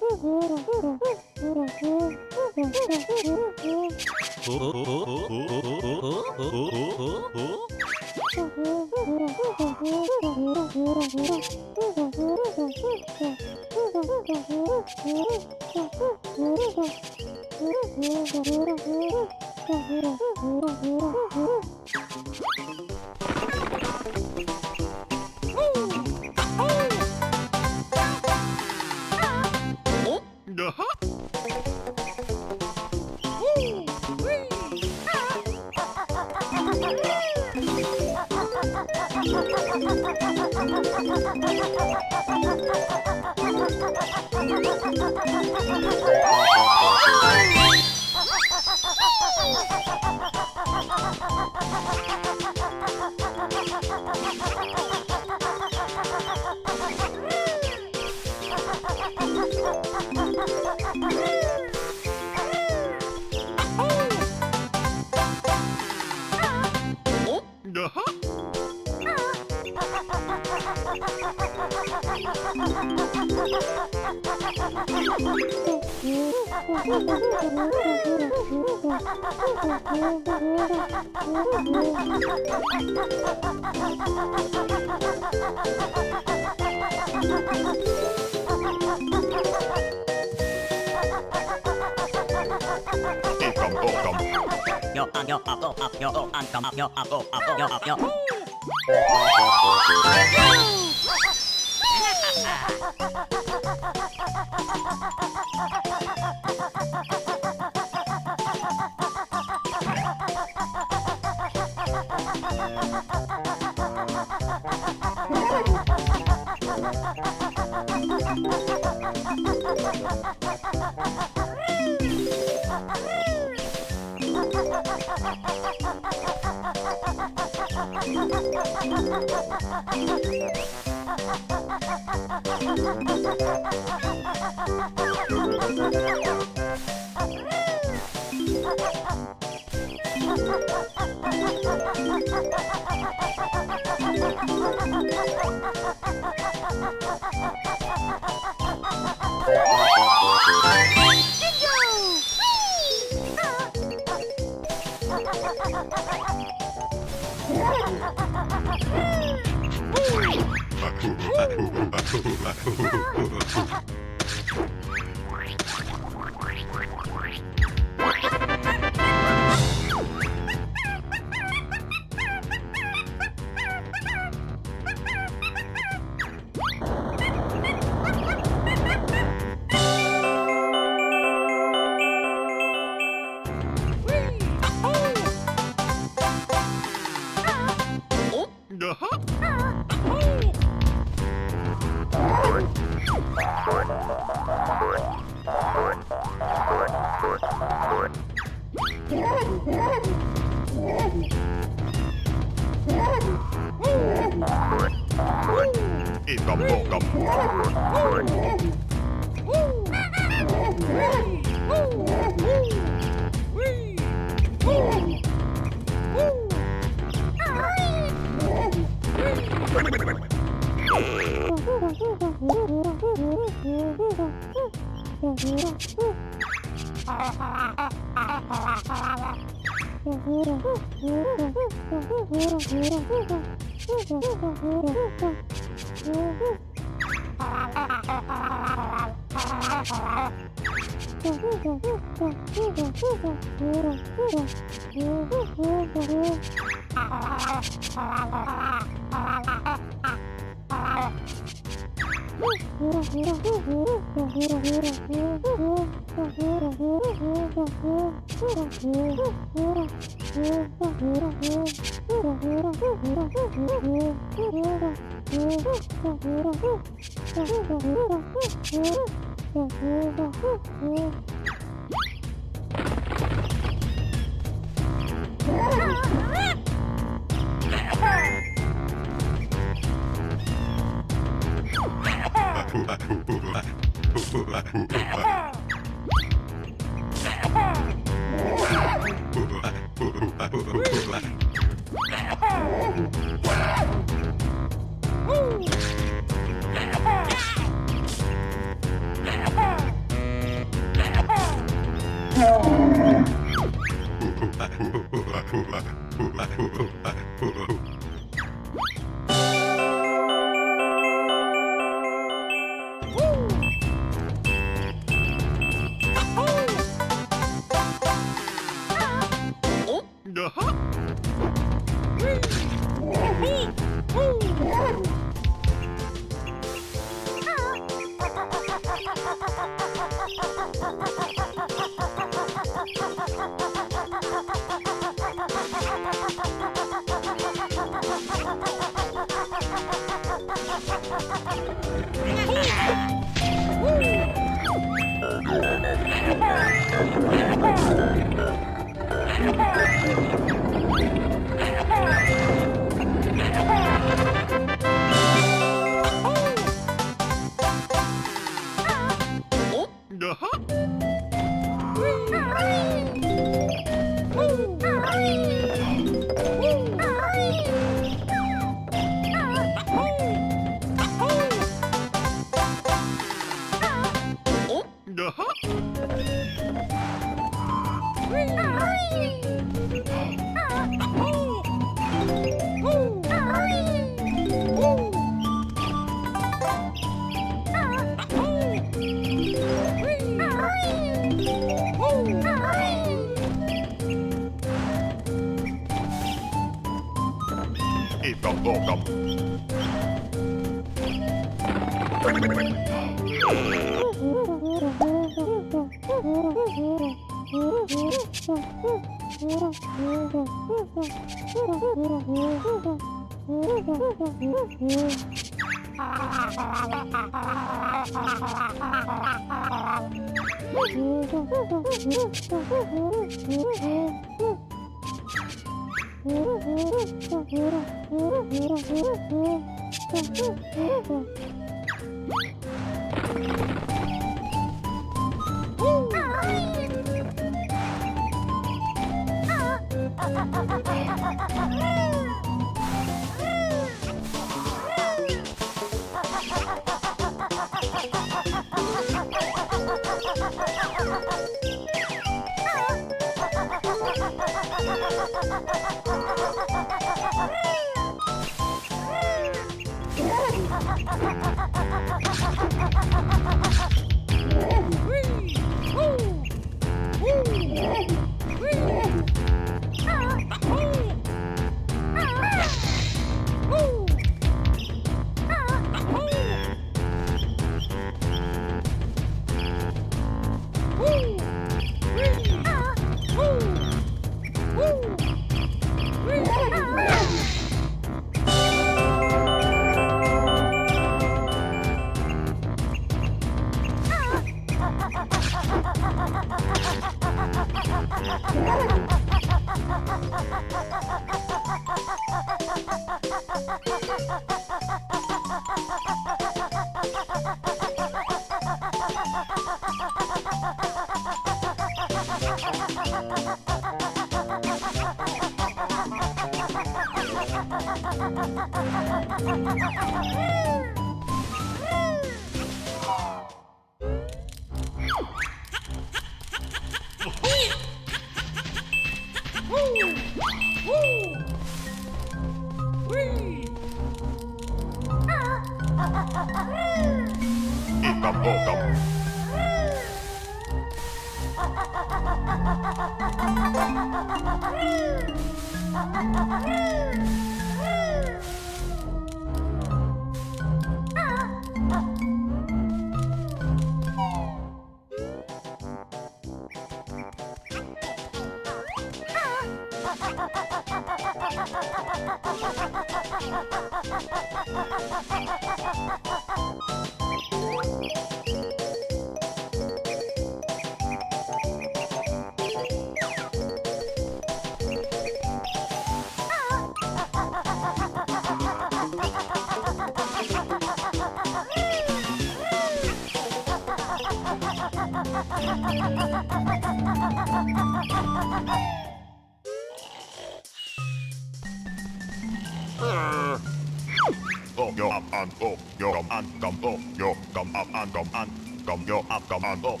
Yo up and up, yo come and come up, yo come up and come and come yo up and up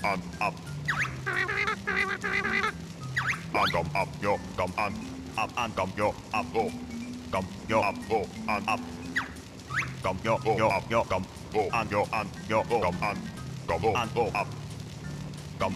and up. And come up, yo come and come yo up come yo up and up. Come yo up yo come and yo come and go up. Come.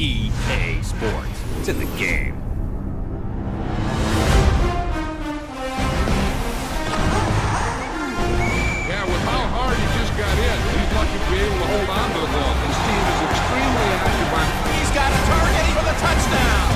EA Sports. It's in the game. Yeah, with how hard he just got in, he's lucky to be able to hold on to the ball. His team is extremely active. He's got a target for the touchdown.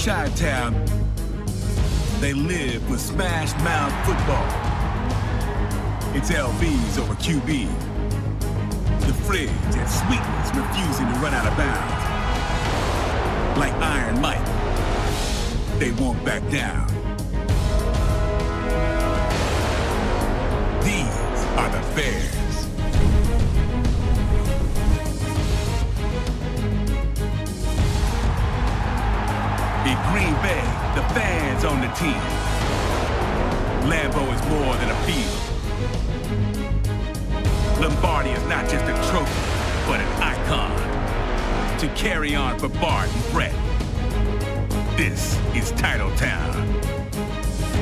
Chi-Town, they live for smash mouth football. It's LVs over QB. The fridge and sweetness refusing to run out of bounds. Like Iron Mike, they won't back down. These are the Bears. In Green Bay, the fans own the team. Lambeau is more than a field. Lombardi is not just a trophy, but an icon. To carry on for Bart and Brett. This is Titletown.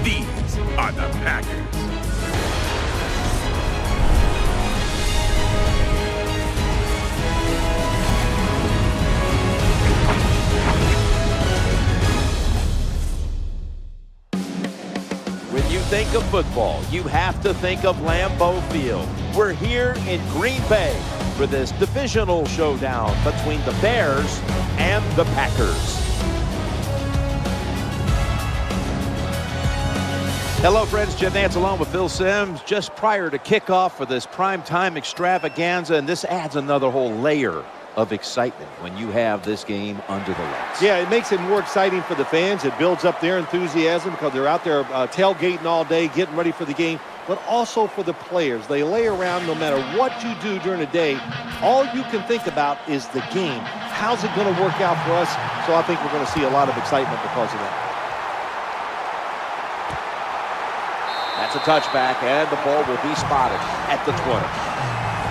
These are the Packers. When you think of football, you have to think of Lambeau Field. We're here in Green Bay for for this divisional showdown between the Bears and the Packers. Hello, friends. Jim Nance along with Phil Simms just prior to kickoff for this primetime extravaganza, and this adds another whole layer of excitement when you have this game under the lights. Yeah, it makes it more exciting for the fans. It builds up their enthusiasm because they're out there tailgating all day, getting ready for the game, but also for the players. They lay around no matter what you do during the day. All you can think about is the game. How's it going to work out for us? So I think we're going to see a lot of excitement because of that. That's a touchback, and the ball will be spotted at the 20.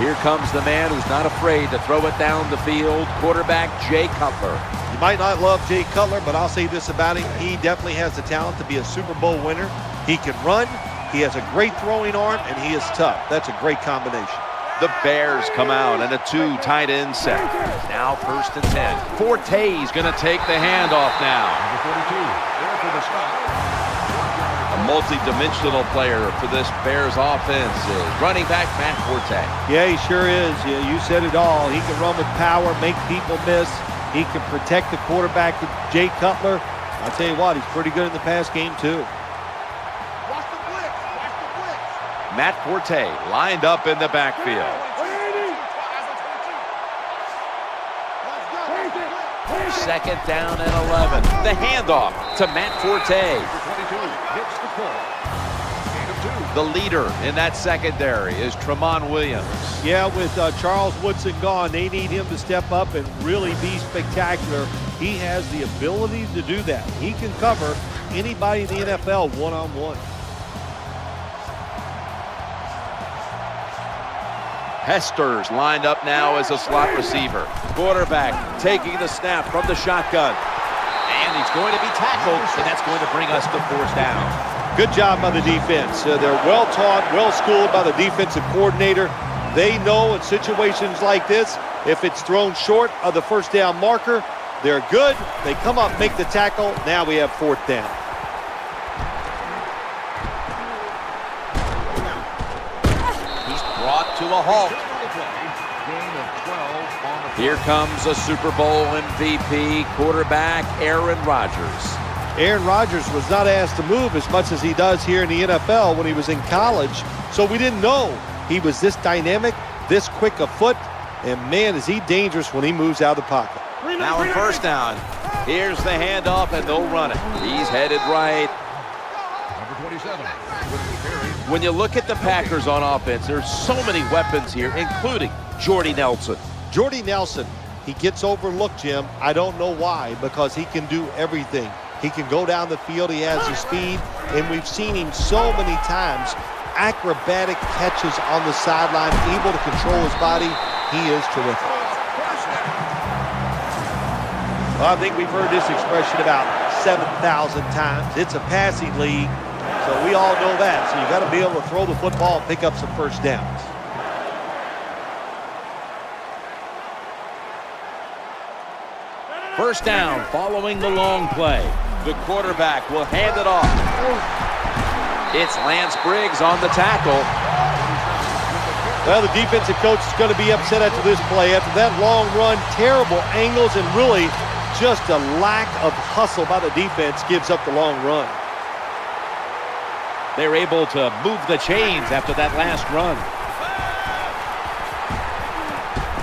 Here comes the man who's not afraid to throw it down the field, quarterback Jay Cutler. You might not love Jay Cutler, but I'll say this about him. He definitely has the talent to be a Super Bowl winner. He can run, he has a great throwing arm, and he is tough. That's a great combination. The Bears come out in a 2 tight end set. Now 1st and 10. Forte's going to take the handoff now. Number 42, there for the stop. A multi-dimensional player for this Bears offense is running back Matt Forte. Yeah, he sure is. Yeah, you said it all. He can run with power, make people miss. He can protect the quarterback, Jay Cutler. I'll tell you what, he's pretty good in the pass game, too. Watch the blitz. Watch the blitz. Matt Forte lined up in the backfield. Second down and 11. The handoff to Matt Forte. The leader in that secondary is Tramon Williams. Yeah, with Charles Woodson gone, they need him to step up and really be spectacular. He has the ability to do that. He can cover anybody in the NFL one-on-one. Hester's lined up now as a slot receiver. Quarterback taking the snap from the shotgun. And he's going to be tackled, and that's going to bring us to 4th down. Good job by the defense. They're well taught, well schooled by the defensive coordinator. They know in situations like this, if it's thrown short of the 1st down marker, they're good. They come up, make the tackle. Now we have 4th down. He's brought to a halt. Here comes a Super Bowl MVP quarterback, Aaron Rodgers. Aaron Rodgers was not asked to move as much as he does here in the NFL when he was in college. So we didn't know he was this dynamic, this quick of foot, and man, is he dangerous when he moves out of the pocket. Now on 1st down, here's the handoff, and they'll run it. He's headed right. Number 27. When you look at the Packers on offense, there's so many weapons here, including Jordy Nelson. Jordy Nelson, he gets overlooked, Jim. I don't know why, because he can do everything. He can go down the field. He has the speed, and we've seen him so many times. Acrobatic catches on the sideline, able to control his body. He is terrific. Well, I think we've heard this expression about 7,000 times. It's a passing league, so we all know that. So you got to be able to throw the football and pick up some 1st downs. First down following the long play. The quarterback will hand it off. It's Lance Briggs on the tackle. Well, the defensive coach is going to be upset after this play. After that long run, terrible angles, and really just a lack of hustle by the defense gives up the long run. They're able to move the chains after that last run.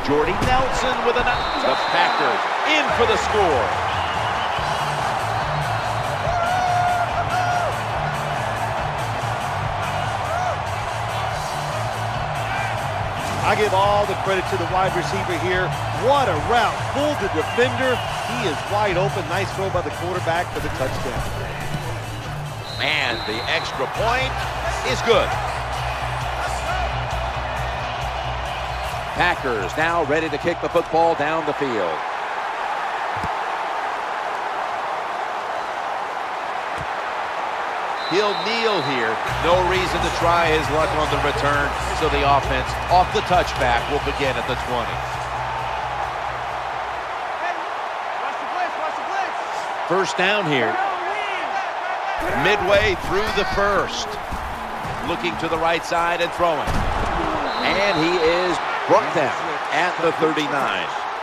Jordy Nelson with the Packers in for the score. I give all the credit to the wide receiver here. What a route. Fooled the defender. He is wide open. Nice throw by the quarterback for the touchdown. And the extra point is good. Packers now ready to kick the football down the field. He'll kneel here. No reason to try his luck on the return. So the offense off the touchback will begin at the 20. First down here. Midway through the first. Looking to the right side and throwing. And he is brought down at the 39.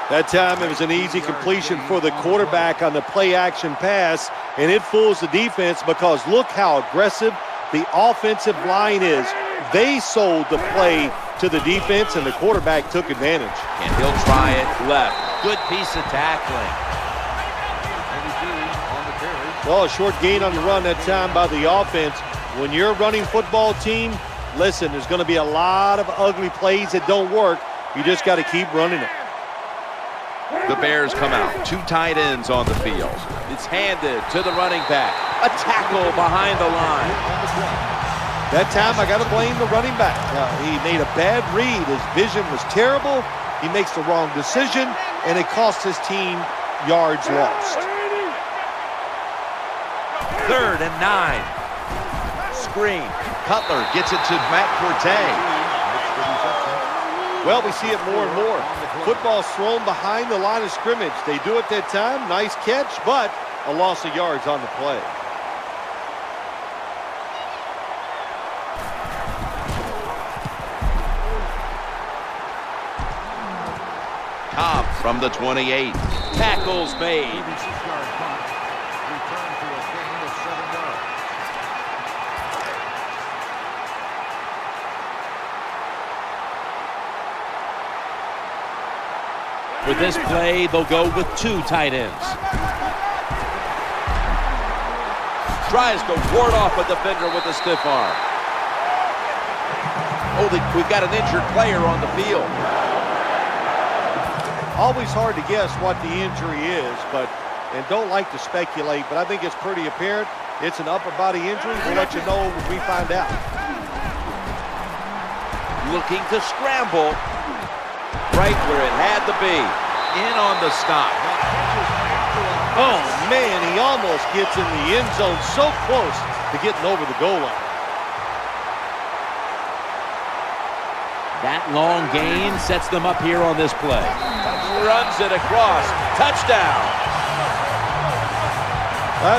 That time it was an easy completion for the quarterback on the play-action pass, and it fools the defense because look how aggressive the offensive line is. They sold the play to the defense, and the quarterback took advantage. And he'll try it left. Good piece of tackling. Well, a short gain on the run that time by the offense. When you're a running football team, listen, there's going to be a lot of ugly plays that don't work. You just got to keep running it. The Bears come out. 2 tight ends on the field. It's handed to the running back. A tackle behind the line. That time I got to blame the running back. He made a bad read. His vision was terrible. He makes the wrong decision, and it cost his team yards lost. 3rd and 9. Screen. Cutler gets it to Matt Forte. Well, we see it more and more. Football's thrown behind the line of scrimmage. They do it that time. Nice catch, but a loss of yards on the play. Cobb from the 28. Tackles made. With this play, they'll go with 2 tight ends. Tries to ward off a defender with a stiff arm. Oh, we've got an injured player on the field. Always hard to guess what the injury is, and don't like to speculate, but I think it's pretty apparent. It's an upper body injury. We'll let you know when we find out. Looking to scramble. Right where it had to be. In on the stop. Oh, man, he almost gets in the end zone, so close to getting over the goal line. That long gain sets them up here on this play. Runs it across. Touchdown.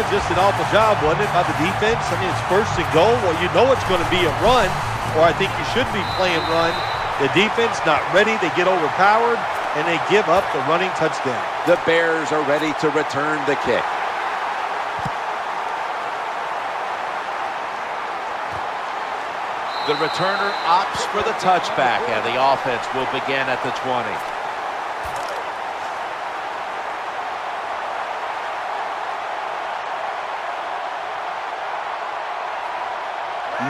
Just an awful job, wasn't it, by the defense? I mean, it's 1st and goal. Well, you know it's going to be a run, or I think you should be playing run. The defense not ready. They get overpowered, and they give up the running touchdown. The Bears are ready to return the kick. The returner opts for the touchback, and the offense will begin at the 20.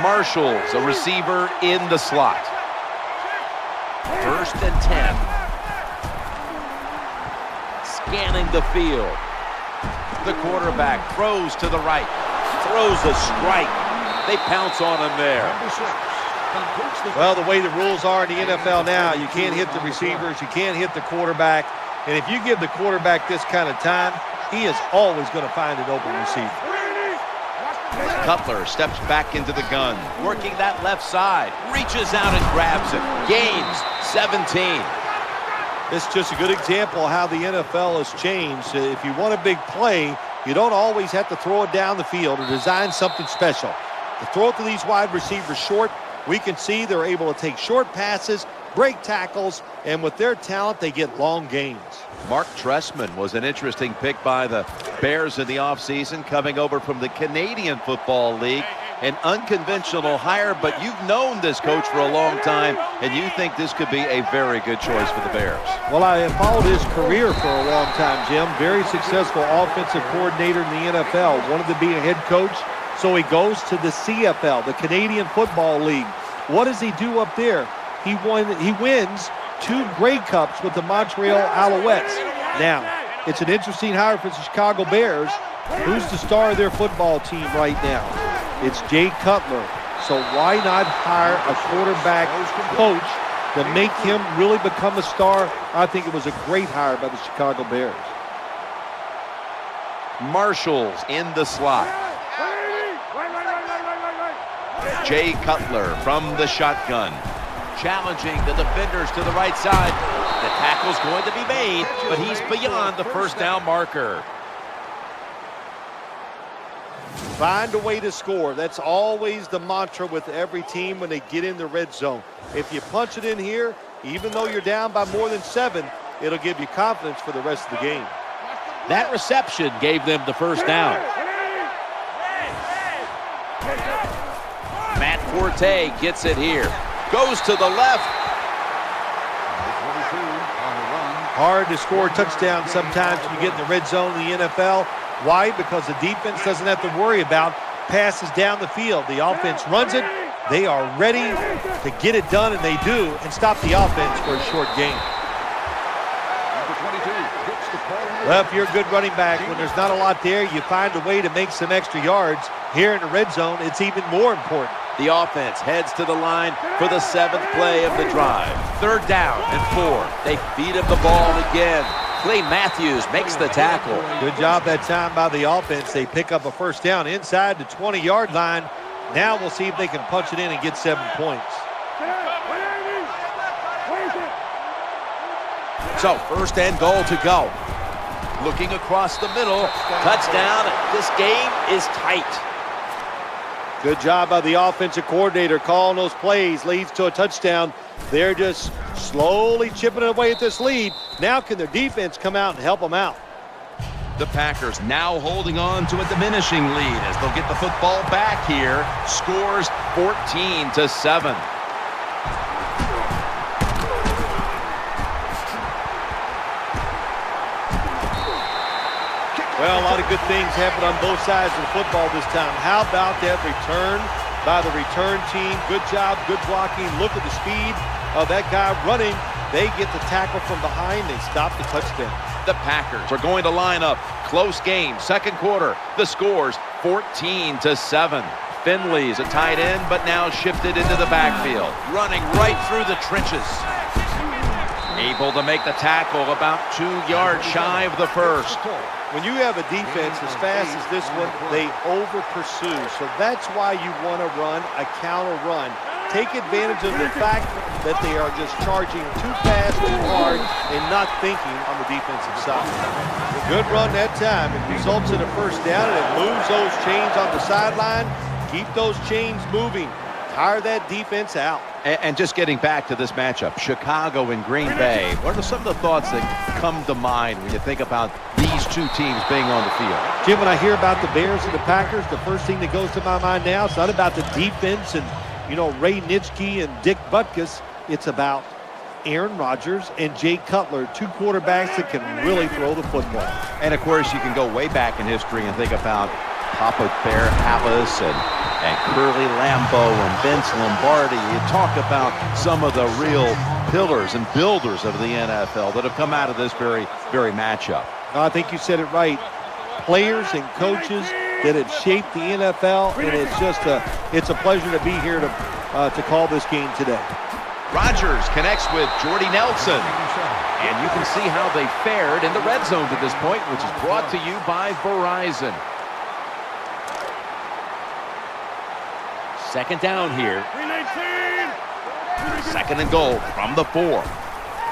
Marshall's a receiver in the slot. 1st and 10. Scanning the field. The quarterback throws to the right. Throws a strike. They pounce on him there. Well, the way the rules are in the NFL now, you can't hit the receivers, you can't hit the quarterback. And if you give the quarterback this kind of time, he is always going to find an open receiver. Cutler steps back into the gun, working that left side, reaches out and grabs it. Gains 17. This is just a good example of how the NFL has changed. If you want a big play, you don't always have to throw it down the field or design something special. To throw it to these wide receivers short, we can see they're able to take short passes, break tackles, and with their talent, they get long gains. Mark Trestman was an interesting pick by the Bears in the offseason, coming over from the Canadian Football League. An unconventional hire, but you've known this coach for a long time, and you think this could be a very good choice for the Bears. Well, I have followed his career for a long time, Jim. Very successful offensive coordinator in the NFL. Wanted to be a head coach, so he goes to the CFL, the Canadian Football League. What does he do up there? He wins 2 Grey Cups with the Montreal Alouettes. Now, it's an interesting hire for the Chicago Bears. Who's the star of their football team right now? It's Jay Cutler. So why not hire a quarterback coach to make him really become a star? I think it was a great hire by the Chicago Bears. Marshall's in the slot. Jay Cutler from the shotgun. Challenging the defenders to the right side. The tackle's going to be made, but he's beyond the 1st down marker. Find a way to score. That's always the mantra with every team when they get in the red zone. If you punch it in here, Even though you're down by more than 7, it'll give you confidence for the rest of the game. That reception gave them the first down. Matt Forte gets it here. Goes to the left. Hard to score a touchdown sometimes when you get in the red zone in the NFL. Why? Because the defense doesn't have to worry about passes down the field. The offense runs it. They are ready to get it done, and they do, and stop the offense for a short game. Well, if you're a good running back, when there's not a lot there, you find a way to make some extra yards. Here in the red zone, it's even more important. The offense heads to the line for the 7th play of the drive. 3rd down and 4. They feed him the ball again. Clay Matthews makes the tackle. Good job that time by the offense. They pick up a first down inside the 20-yard line. Now we'll see if they can punch it in and get 7 points. So 1st and goal to go. Looking across the middle. Touchdown. This game is tight. Good job by the offensive coordinator calling those plays. Leads to a touchdown. They're just slowly chipping away at this lead. Now can their defense come out and help them out? The Packers now holding on to a diminishing lead as they'll get the football back here. Scores 14-7. Well, a lot of good things happened on both sides of the football this time. How about that return by the return team? Good job, good blocking. Look at the speed of that guy running. They get the tackle from behind. They stop the touchdown. The Packers are going to line up. Close game, 2nd quarter. The score's 14-7. Finley's a tight end, but now shifted into the backfield. Running right through the trenches. Able to make the tackle about 2 yards shy of the first. When you have a defense as fast as this one, they over-pursue. So that's why you want to run a counter run. Take advantage of the fact that they are just charging too fast, too hard, and not thinking on the defensive side. A good run that time. It results in a first down, and it moves those chains on the sideline. Keep those chains moving. Tire that defense out. And just getting back to this matchup, Chicago and Green Bay, what are some of the thoughts that come to mind when you think about these two teams being on the field? Jim, when I hear about the Bears and the Packers, the first thing that goes to my mind now, it's not about the defense and, Ray Nitschke and Dick Butkus. It's about Aaron Rodgers and Jay Cutler, 2 quarterbacks that can really throw the football. And, of course, you can go way back in history and think about Papa Bear Habas and Curly Lambeau and Vince Lombardi. You talk about some of the real pillars and builders of the NFL that have come out of this very, very matchup. I think you said it right. Players and coaches that have shaped the NFL, and it's a pleasure to be here to call this game today. Rodgers connects with Jordy Nelson. And you can see how they fared in the red zone to this point, which is brought to you by Verizon. 2nd down here. 2nd and goal from the 4.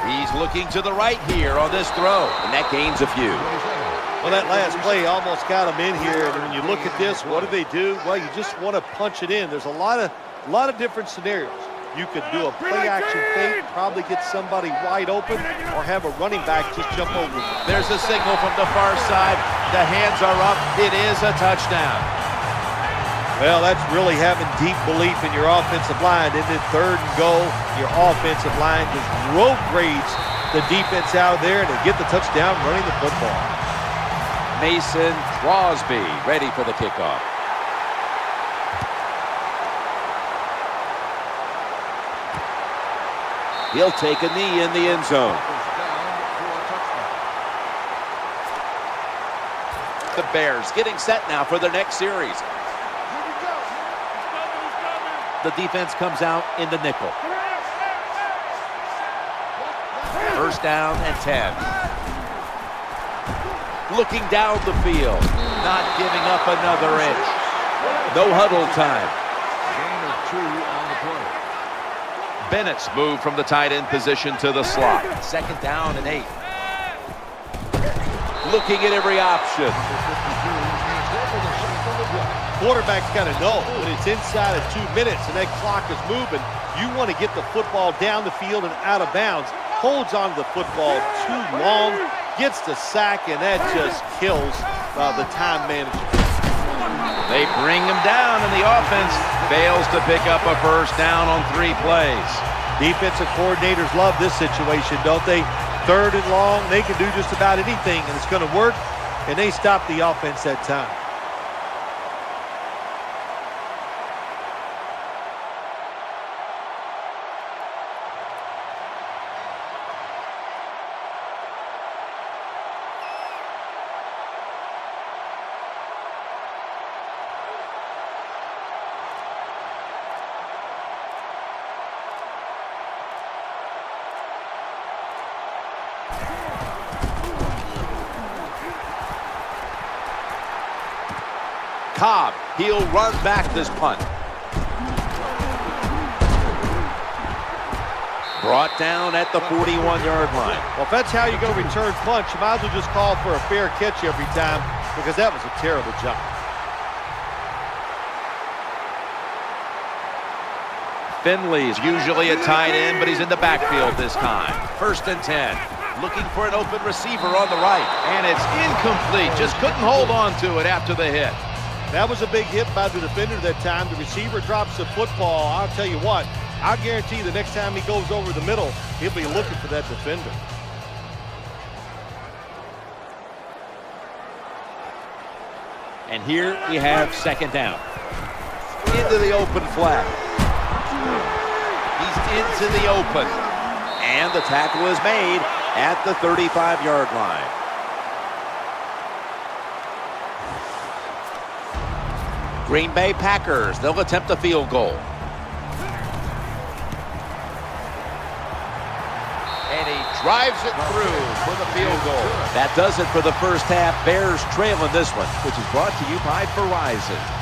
He's looking to the right here on this throw, and that gains a few. Well, that last play almost got him in here, and when you look at this, what do? Well, you just want to punch it in. There's a lot of different scenarios. You could do a play-action fake, probably get somebody wide open, or have a running back just jump over them. There's a signal from the far side. The hands are up. It is a touchdown. Well, that's really having deep belief in your offensive line. Isn't it? 3rd and goal, your offensive line just road grades the defense out of there, and they get the touchdown running the football. Mason Crosby ready for the kickoff. He'll take a knee in the end zone. The Bears getting set now for their next series. The defense comes out in the nickel. 1st down and 10. Looking down the field, not giving up another inch. No huddle time. Bennett's moved from the tight end position to the slot. 2nd down and 8. Looking at every option. Quarterback's got to know when it's inside of 2 minutes and that clock is moving, You want to get the football down the field and out of bounds. Holds on to the football too long, gets the sack, and that just kills the time management. They bring him down, and the offense fails to pick up a first down on 3 plays. Defensive coordinators love this situation, don't they? 3rd and long, they can do just about anything, and it's going to work, and they stop the offense that time. Cobb, he'll run back this punt. Brought down at the 41-yard line. Well, if that's how you're going to return punts, you might as well just call for a fair catch every time, because that was a terrible job. Finley's usually a tight end, but he's in the backfield this time. 1st and 10. Looking for an open receiver on the right. And it's incomplete. Just couldn't hold on to it after the hit. That was a big hit by the defender that time. The receiver drops the football. I'll tell you what, I guarantee the next time he goes over the middle, he'll be looking for that defender. And here we have 2nd down. Into the open flat. He's into the open. And the tackle is made at the 35-yard line. Green Bay Packers, they'll attempt a field goal. And he drives it through for the field goal. That does it for the first half. Bears trailing this one, which is brought to you by Verizon.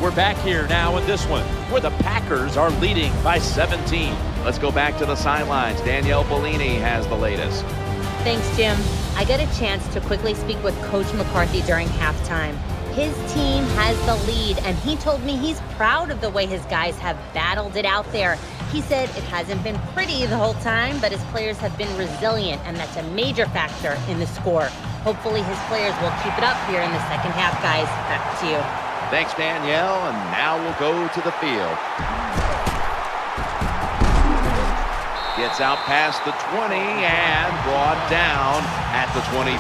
We're back here now in this one, where the Packers are leading by 17. Let's go back to the sidelines. Danielle Bellini has the latest. Thanks, Jim. I got a chance to quickly speak with Coach McCarthy during halftime. His team has the lead, and he told me he's proud of the way his guys have battled it out there. He said it hasn't been pretty the whole time, but his players have been resilient, and that's a major factor in the score. Hopefully his players will keep it up here in the second half, guys. Back to you. Thanks, Danielle, and now we'll go to the field. Gets out past the 20 and brought down at the 24.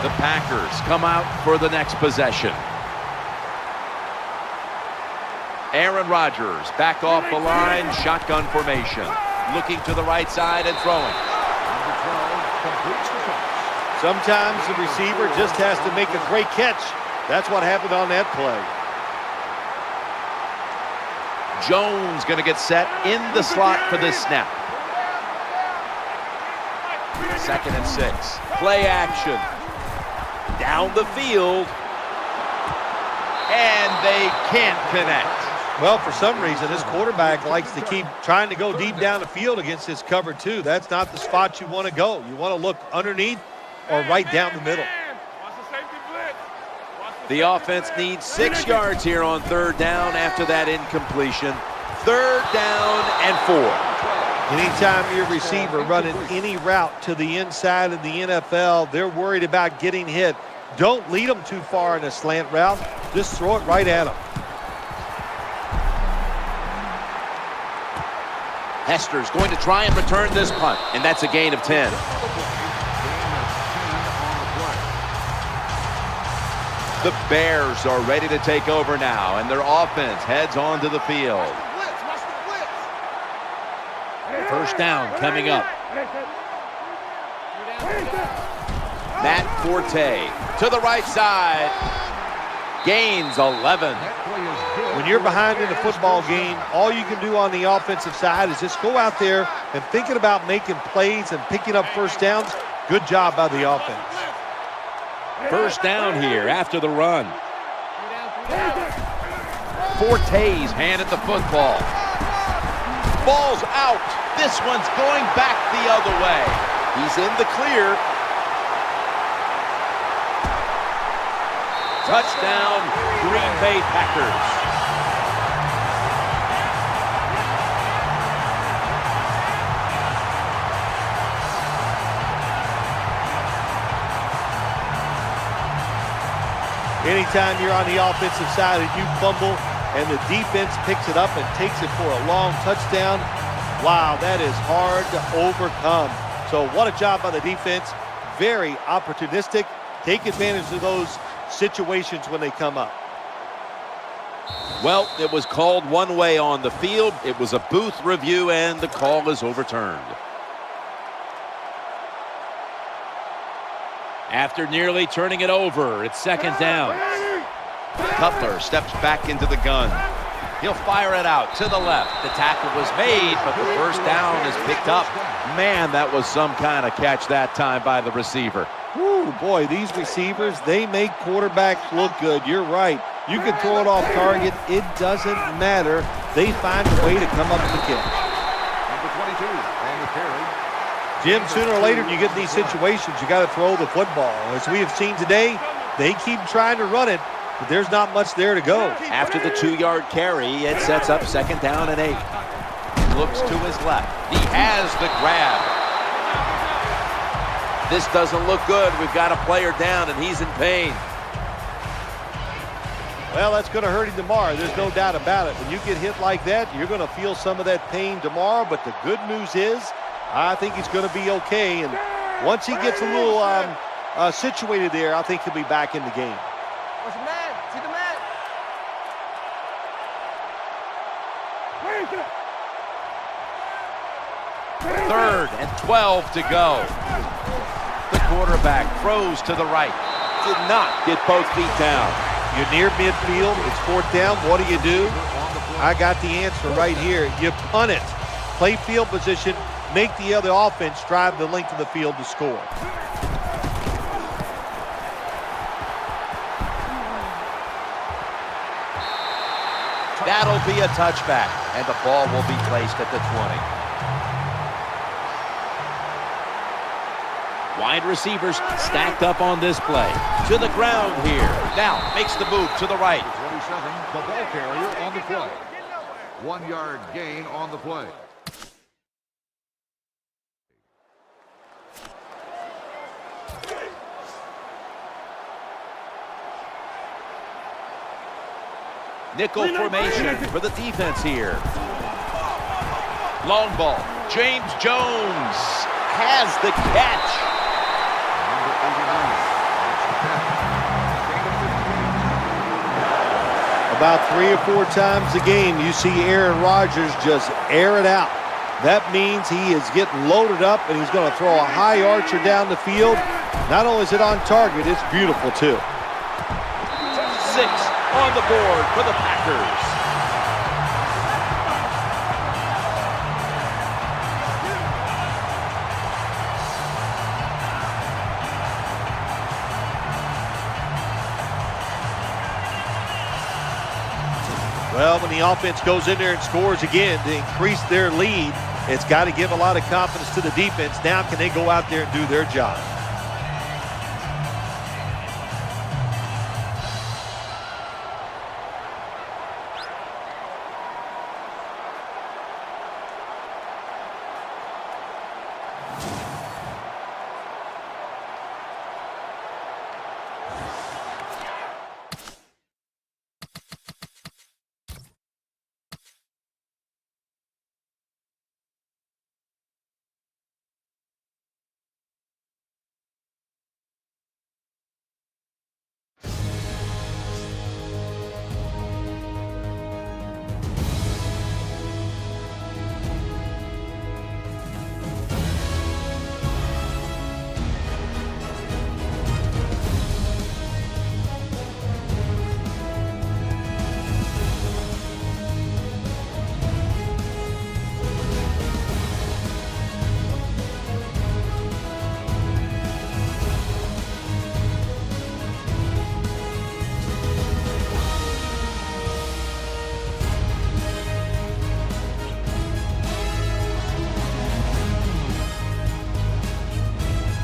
The Packers come out for the next possession. Aaron Rodgers back off the line, shotgun formation. Looking to the right side and throwing. Sometimes the receiver just has to make a great catch. That's what happened on that play. Jones going to get set in the slot for this snap. 2nd and 6. Play action. Down the field. And they can't connect. Well, for some reason, this quarterback likes to keep trying to go deep down the field against this cover 2. That's not the spot you want to go. You want to look underneath or right down the middle. The offense needs 6 yards here on 3rd down after that incompletion. 3rd down and 4. Anytime your receiver running any route to the inside of the NFL, they're worried about getting hit. Don't lead them too far in a slant route. Just throw it right at them. Hester's going to try and return this punt, and that's a gain of 10. The Bears are ready to take over now, and their offense heads onto the field. 1st down coming up. Matt Forte to the right side. Gains 11. When you're behind in a football game, all you can do on the offensive side is just go out there and thinking about making plays and picking up first downs. Good job by the offense. First down here after the run. Forte's handed the football. Ball's out. This one's going back the other way. He's in the clear. Touchdown, Green Bay Packers. Anytime you're on the offensive side and you fumble and the defense picks it up and takes it for a long touchdown, wow, that is hard to overcome. So what a job by the defense. Very opportunistic. Take advantage of those situations when they come up. Well, it was called one way on the field. It was a booth review, and the call is overturned. After nearly turning it over, it's second down. Cutler steps back into the gun. He'll fire it out to the left. The tackle was made, but the first down is picked up. Man, that was some kind of catch that time by the receiver. Ooh, boy, these receivers, they make quarterbacks look good. You're right. You can throw it off target. It doesn't matter. They find a way to come up with the catch. Number 22 on the carry. Jim, sooner or later, when you get in these situations, you got to throw the football. As we have seen today, they keep trying to run it, but there's not much there to go. After the 2-yard carry, it sets up second down and 8. Looks to his left. He has the grab. This doesn't look good. We've got a player down, and he's in pain. Well, that's going to hurt him tomorrow. There's no doubt about it. When you get hit like that, you're going to feel some of that pain tomorrow, but the good news is I think he's going to be okay, and once he gets a little situated there, I think he'll be back in the game. What's the man? See the man? Third and 12 to go. The quarterback throws to the right. Did not get both feet down. You're near midfield. It's fourth down. What do? I got the answer right here. You punt it. Play field position. Make the other offense drive the length of the field to score. That'll be a touchback, and the ball will be placed at the 20. Wide receivers stacked up on this play. To the ground here. Now makes the move to the right. 27, the ball carrier on the play. 1-yard gain on the play. Nickel formation for the defense here. Long ball. James Jones has the catch. About 3 or 4 times a game, you see Aaron Rodgers just air it out. That means he is getting loaded up, and he's going to throw a high archer down the field. Not only is it on target, it's beautiful too. 6 on the board for the Packers. Well, when the offense goes in there and scores again to increase their lead, it's got to give a lot of confidence to the defense. Now can they go out there and do their job?